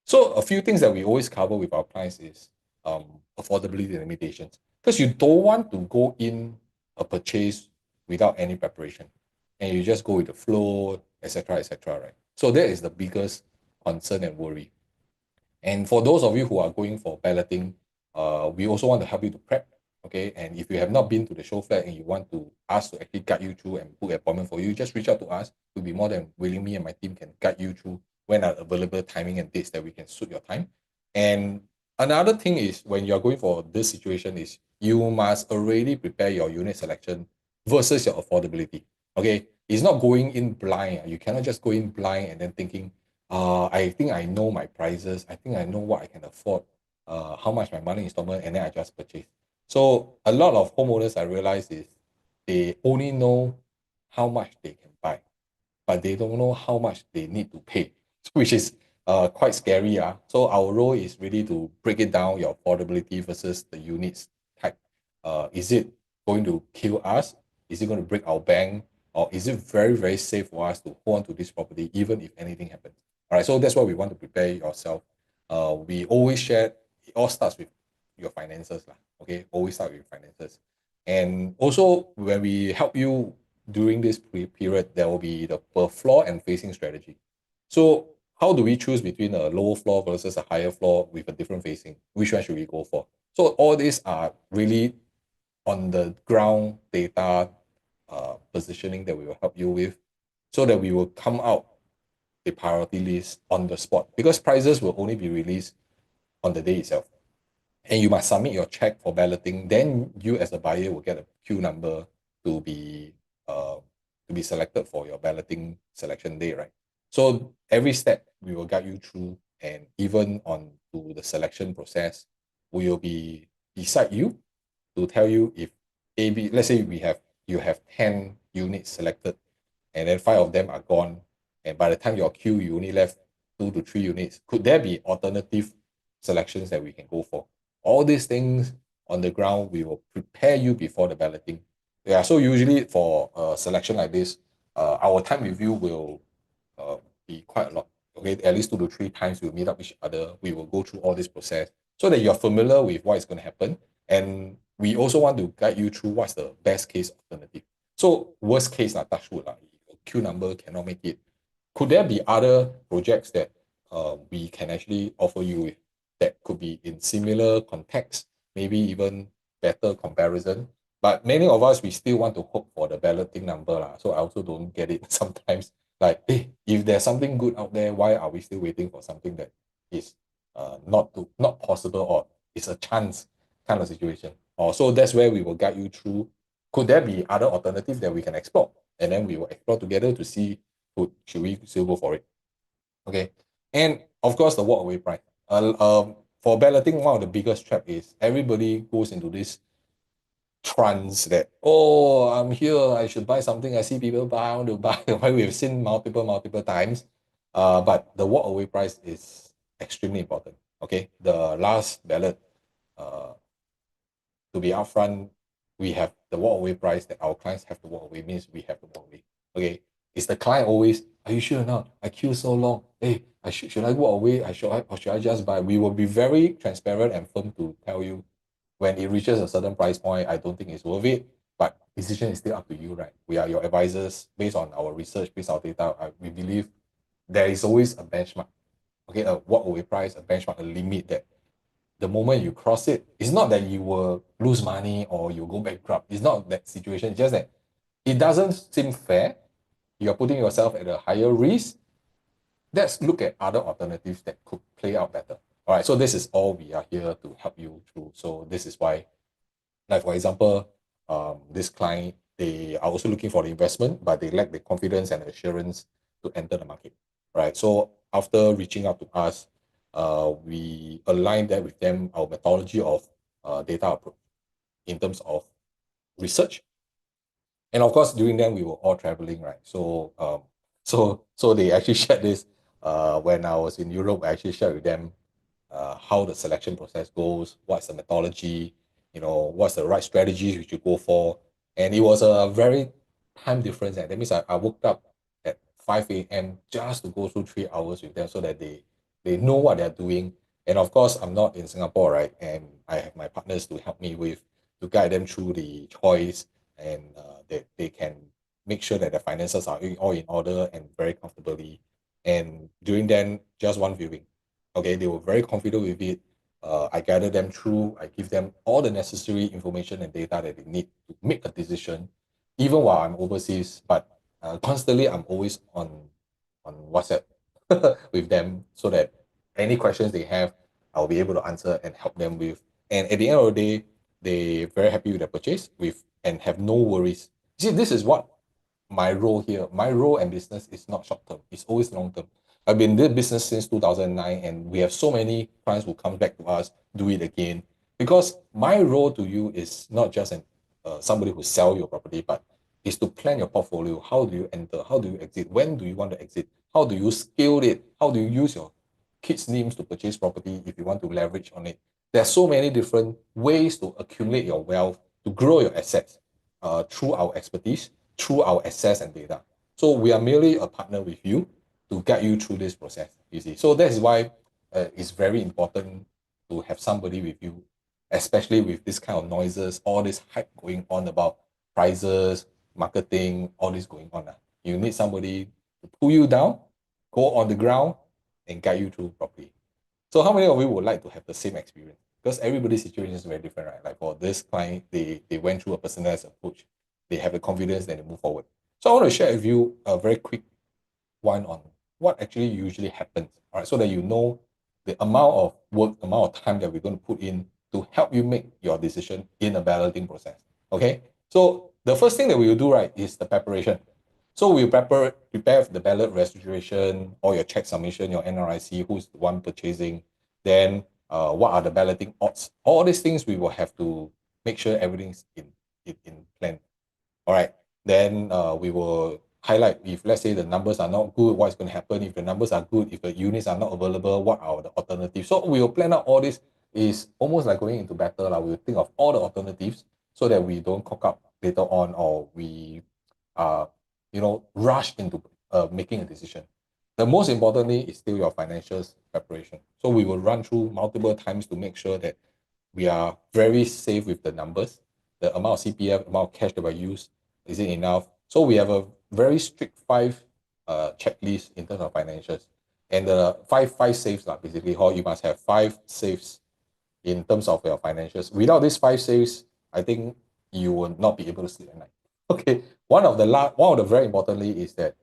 So a few things that we always cover with our clients is affordability limitations. Because you don't want to go in a purchase without any preparation. And you just go with the flow, etc., etc., right? So that is the biggest concern and worry. And for those of you who are going for balloting, we also want to help you to prep. Okay. And if you have not been to the show flat and you want to us to actually guide you through and book an appointment for you, just reach out to us. We'll be more than willing, me and my team can guide you through when are available timing and dates that we can suit your time. And another thing is when you're going for this situation is you must already prepare your unit selection versus your affordability. Okay. It's not going in blind. You cannot just go in blind and then thinking, I think I know my prices. I think I know what I can afford, how much my monthly installment, and then I just purchase. So a lot of homeowners I realize is they only know how much they can buy, but they don't know how much they need to pay, which is quite scary. So our role is really to break it down, your affordability versus the units type. Is it going to kill us? Is it going to break our bank? Or is it very, very safe for us to hold on to this property even if anything happens? All right, so that's why we want to prepare yourself. We always share, it all starts with your finances. Okay, always start with finances. And also, when we help you during this period, there will be the per floor and facing strategy. So how do we choose between a low floor versus a higher floor with a different facing? Which one should we go for? So all these are really on the ground data positioning that we will help you with, so that we will come out a priority list on the spot, because prices will only be released on the day itself. And you must submit your check for balloting. Then you as a buyer will get a queue number to be uh, to be selected for your balloting selection day, right? So every step we will guide you through, and even on to the selection process, we will be beside you to tell you if AB, let's say you have 10 units selected, and then 5 of them are gone, and by the time your queue you only left 2 to 3 units. Could there be alternative selections that we can go for? All these things on the ground, we will prepare you before the balloting. Yeah, so usually for a selection like this, our time review will uh, be quite a lot. Okay, at least 2 to 3 times we'll meet up each other. We will go through all this process so that you're familiar with what is going to happen. And we also want to guide you through what's the best case alternative. So worst case, touch wood, queue number cannot make it. Could there be other projects that we can actually offer you with that could be in similar context, maybe even better comparison? But many of us, we still want to hope for the balloting number. So I also don't get it sometimes. Like, hey, if there's something good out there, why are we still waiting for something that is not possible, or it's a chance kind of situation? So that's where we will guide you through could there be other alternatives that we can explore? And then we will explore together to see, should we still go for it? Okay. And of course, the walk away price. For balloting, one of the biggest trap is everybody goes into this trance that, oh, I'm here, I should buy something. I see people buy, I want to buy. We've seen multiple times. But the walk away price is extremely important. Okay. The last ballot, uh, to be upfront, we have the walk away price that our clients have to walk away, means we have to walk away. Okay. Is the client always, are you sure or not? I queue so long. Hey, should I walk away? Or should I just buy? We will be very transparent and firm to tell you when it reaches a certain price point, I don't think it's worth it. But decision is still up to you, right? We are your advisors based on our research, based on our data. We believe there is always a benchmark. Okay, a walk away price, a benchmark, a limit that the moment you cross it, it's not that you will lose money or you go bankrupt. It's not that situation. It's just that it doesn't seem fair. You're putting yourself at a higher risk. Let's look at other alternatives that could play out better. All right, so this is all we are here to help you through. So this is why, like for example, this client, they are also looking for the investment, but they lack the confidence and assurance to enter the market, right? So after reaching out to us, we align that with them, our methodology of data approach in terms of research. And of course, during then we were all traveling, right? So they actually shared this when I was in Europe. I actually shared with them how the selection process goes, what's the methodology, what's the right strategies we should go for. And it was a very time difference. And that means I woke up at 5 a.m. just to go through 3 hours with them so that they know what they're doing. And of course, I'm not in Singapore, right? And I have my partners to help me to guide them through the choice, and they can make sure that the finances are all in order and very comfortably. And during then, just one viewing. Okay, they were very confident with it. I gather them through. I give them all the necessary information and data that they need to make a decision, even while I'm overseas. But constantly, I'm always on WhatsApp with them so that any questions they have, I'll be able to answer and help them with. And at the end of the day, they're very happy with their purchase with and have no worries. See, this is what my role here. My role and business is not short term. It's always long term. I've been in this business since 2009, and we have so many clients who come back to us, do it again. Because my role to you is not just somebody who sell your property, but is to plan your portfolio. How do you enter? How do you exit? When do you want to exit? How do you scale it? How do you use your kids' names to purchase property if you want to leverage on it? There are so many different ways to accumulate your wealth, to grow your assets through our expertise, through our access and data. So we are merely a partner with you to guide you through this process, you see. So that is why it's very important to have somebody with you, especially with this kind of noises, all this hype going on about prices, marketing, all this going on. You need somebody to pull you down, go on the ground, and guide you through properly. So how many of you would like to have the same experience? Because everybody's situation is very different, right? Like for this client, they went through a personalized approach. They have the confidence, then they move forward. So I want to share with you a very quick one on what actually usually happens, all right? So that you know the amount of work, amount of time that we're going to put in to help you make your decision in a balloting process, okay? So the first thing that we will do, right, is the preparation. So we prepare the ballot registration, all your check submission, your NRIC, who's the one purchasing, then what are the balloting odds. All these things we will have to make sure everything's in plan. All right. Then we will highlight if, let's say, the numbers are not good, what's going to happen. If the numbers are good, if the units are not available, what are the alternatives? So we will plan out all this. Is almost like going into battle. We will think of all the alternatives so that we don't cock up later on, or we uh, rush into making a decision. The most importantly is still your financials preparation. So we will run through multiple times to make sure that we are very safe with the numbers, the amount of CPF, amount of cash that we use, is it enough? So we have a very strict five checklist in terms of financials. And the five safes, basically, how you must have five safes in terms of your financials. Without these five saves, I think you will not be able to sleep at night. Okay, one of the very importantly is that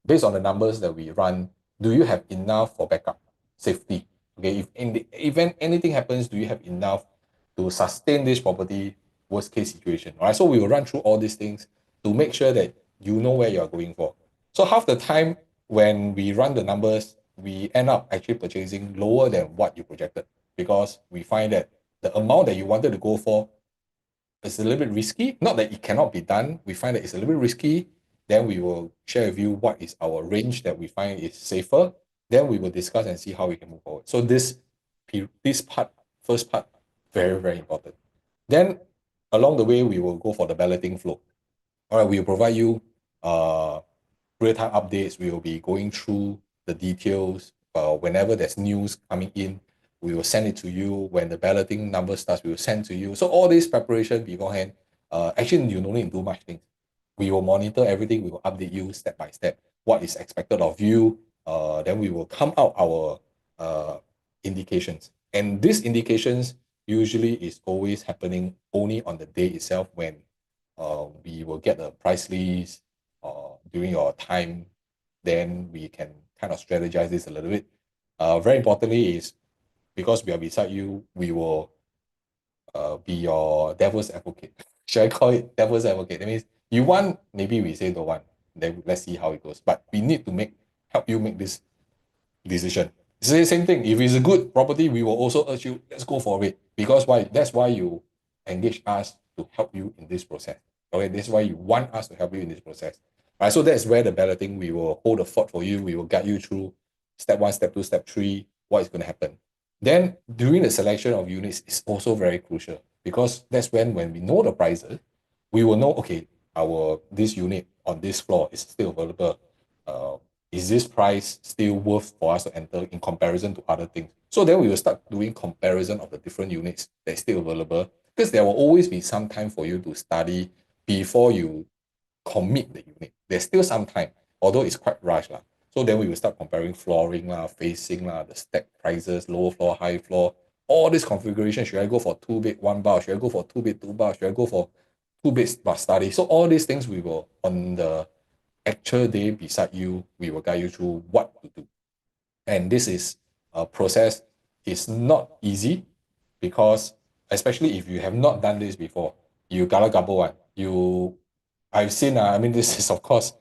based on the numbers that we run, do you have enough for backup safety? Okay, if in the event anything happens, do you have enough to sustain this property worst case situation, right? So we will run through all these things to make sure that you know where you're going for. So half the time when we run the numbers, we end up actually purchasing lower than what you projected because we find that the amount that you wanted to go for is a little bit risky. Not that it cannot be done. We find that it's a little bit risky. Then we will share with you what is our range that we find is safer. Then we will discuss and see how we can move forward. So this part, first part, very, very important. Then along the way, we will go for the balloting flow. All right, we will provide you real-time updates. We will be going through the details. Whenever there's news coming in, we will send it to you. When the balloting number starts, we will send to you. So all this preparation beforehand, actually you don't need to do much things. We will monitor everything. We will update you step by step. What is expected of you. Then we will come out our indications. And these indications usually is always happening only on the day itself when we will get a price list during your time. Then we can kind of strategize this a little bit. Very importantly is because we are beside you, we will be your devil's advocate. Should I call it devil's advocate? That means you want, maybe we say don't want. Then let's see how it goes. But we need to help you make this decision. It's the same thing. If it's a good property, we will also urge you, let's go for it. Because why? That's why you engage us to help you in this process. Okay, that's why you want us to help you in this process. All right, so that's where the balloting, we will hold the fort for you. We will guide you through step 1, step 2, step 3, what is going to happen. Then during the selection of units is also very crucial because that's when we know the prices, we will know, okay, this unit on this floor is still available. Is this price still worth for us to enter in comparison to other things? So then we will start doing comparison of the different units that's still available because there will always be some time for you to study before you commit the unit. There's still some time, although it's quite rushed. So then we will start comparing flooring, facing, the stack prices, lower floor, high floor, all this configuration. Should I go for 2-bed, 1 bar? Should I go for 2-bed, 2 bar? Should I go for 2 beds but study? So all these things we will, on the actual day beside you, we will guide you through what to do. And this is a process. It's not easy because, especially if you have not done this before, you gala gabo one. I've seen, I mean, this is of course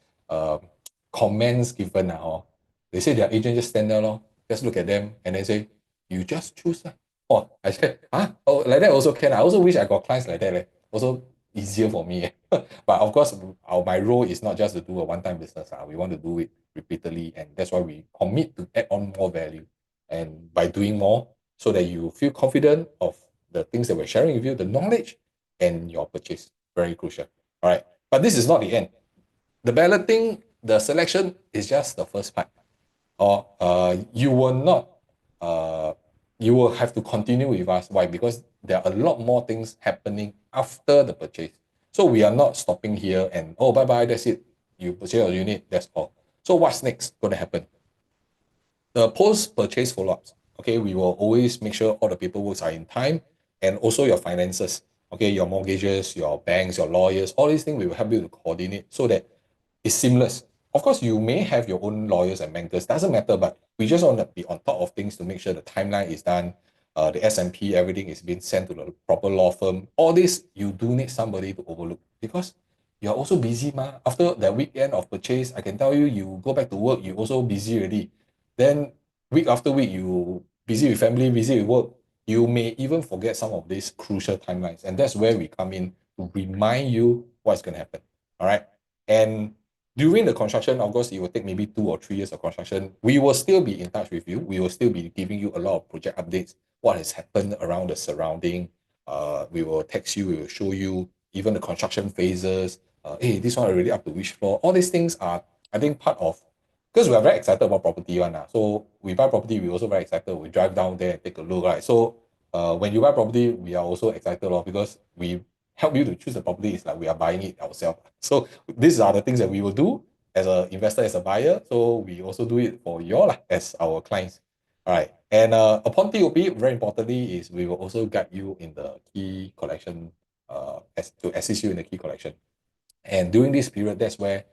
comments given now. They say their agent just stand there, just look at them and then say, you just choose. Oh, I said, oh, like that also can. I also wish I got clients like that. Also easier for me. But of course, my role is not just to do a one-time business. We want to do it repeatedly, and that's why we commit to add on more value. And by doing more, so that you feel confident of the things that we're sharing with you, the knowledge and your purchase. Very crucial. All right. But this is not the end. The balloting, the selection is just the first part. Or you will not, you will have to continue with us. Why? Because there are a lot more things happening after the purchase. So we are not stopping here and, oh, bye-bye, that's it. You purchase your unit, that's all. So what's next going to happen? The post-purchase follow-ups. Okay, we will always make sure all the paperwork are in time and also your finances. Okay, your mortgages, your banks, your lawyers, all these things we will help you to coordinate so that it's seamless. Of course, you may have your own lawyers and bankers, doesn't matter, but we just want to be on top of things to make sure the timeline is done, the S&P, everything is being sent to the proper law firm. All this, you do need somebody to overlook because you're also busy, After the weekend of purchase, I can tell you, you go back to work, you also busy already. Then week after week, you busy with family, busy with work. You may even forget some of these crucial timelines. And that's where we come in to remind you what's going to happen. All right. And during the construction, of course, it will take maybe 2 or 3 years of construction. We will still be in touch with you. We will still be giving you a lot of project updates, what has happened around the surrounding. We will text you, we will show you even the construction phases. Hey, this one already up to which floor? All these things are, I think, part of, because we are very excited about property one. So we buy property, we also very excited. We drive down there and take a look, right? So when you buy property, we are also excited because we help you to choose the property. It's like we are buying it ourselves. So these are the things that we will do as an investor, as a buyer. So we also do it for you all as our clients. All right. And upon TOP, very importantly, is we will also guide you in the key collection, to assist you in the key collection. And during this period, that's where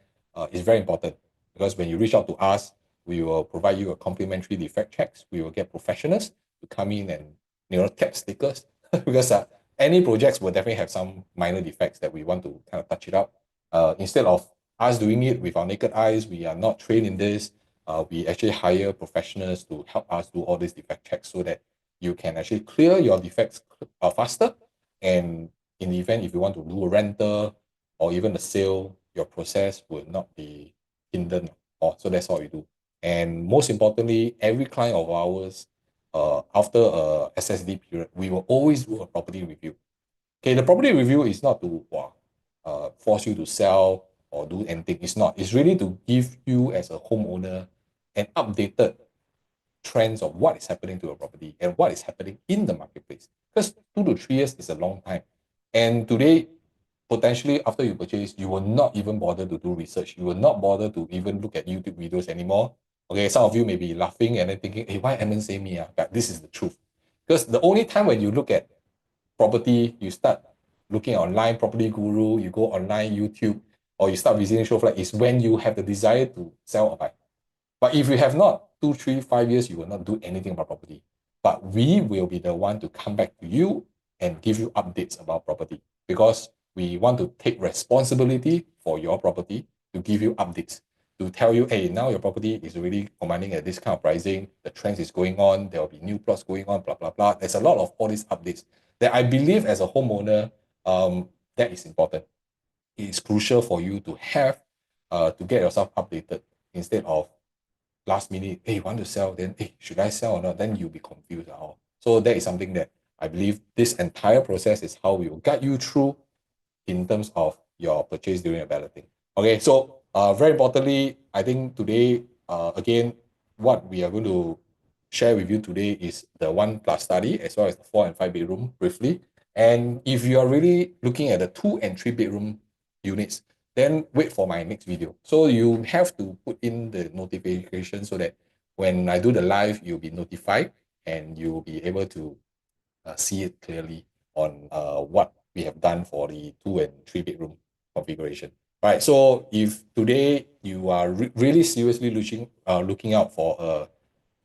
it's very important because when you reach out to us, we will provide you a complimentary defect checks. We will get professionals to come in and tap stickers because any projects will definitely have some minor defects that we want to kind of touch it up. Instead of us doing it with our naked eyes, we are not trained in this. We actually hire professionals to help us do all these defect checks so that you can actually clear your defects faster. And in the event if you want to do a rental or even a sale, your process will not be hindered. So that's all we do. And most importantly, every client of ours, after a SSD period, we will always do a property review. Okay, the property review is not to force you to sell or do anything. It's not. It's really to give you as a homeowner an updated trends of what is happening to a property and what is happening in the marketplace. Because 2 to 3 years is a long time. And today, potentially after you purchase, you will not even bother to do research. You will not bother to even look at YouTube videos anymore. Okay, some of you may be laughing and then thinking, hey, why Edmund say me? But this is the truth. Because the only time when you look at property, you start looking online, property guru, you go online, YouTube, or you start visiting show flat is when you have the desire to sell or buy. But if you have not, 2, 3, 5 years, you will not do anything about property. But we will be the one to come back to you and give you updates about property because we want to take responsibility for your property to give you updates, to tell you, hey, now your property is really commanding at this kind of pricing, the trends is going on, there will be new plots going on, blah, blah, blah. There's a lot of all these updates that I believe as a homeowner, that is important. It is crucial for you to have, to get yourself updated instead of last minute, hey, you want to sell, then hey, should I sell or not? Then you'll be confused. So that is something that I believe this entire process is how we will guide you through in terms of your purchase during a balloting. Okay, so very importantly, I think today, again, what we are going to share with you today is the 1+ study as well as the 4 and 5 bedroom briefly. And if you are really looking at the 2 and 3 bedroom units, then wait for my next video. So you have to put in the notification so that when I do the live, you'll be notified and you'll be able to see it clearly on what we have done for the 2 and 3 bedroom configuration. Right. So if today you are really seriously looking out for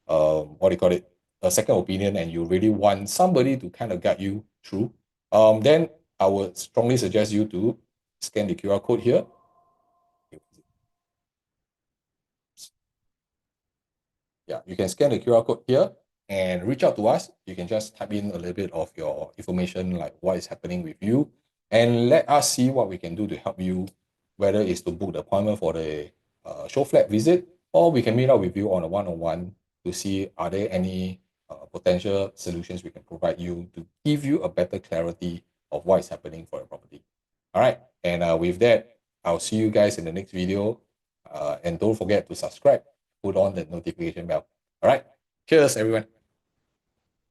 what do you call it, a second opinion, and you really want somebody to kind of guide you through, then I would strongly suggest you to scan the QR code here. Yeah, you can scan the QR code here and reach out to us. You can just type in a little bit of your information, like what is happening with you, and let us see what we can do to help you, whether it's to book the appointment for the show flat visit, or we can meet up with you on a one-on-one to see are there any potential solutions we can provide you to give you a better clarity of what is happening for your property. All right, and with that, I'll see you guys in the next video, and don't forget to subscribe, put on the notification bell. All right, cheers, everyone.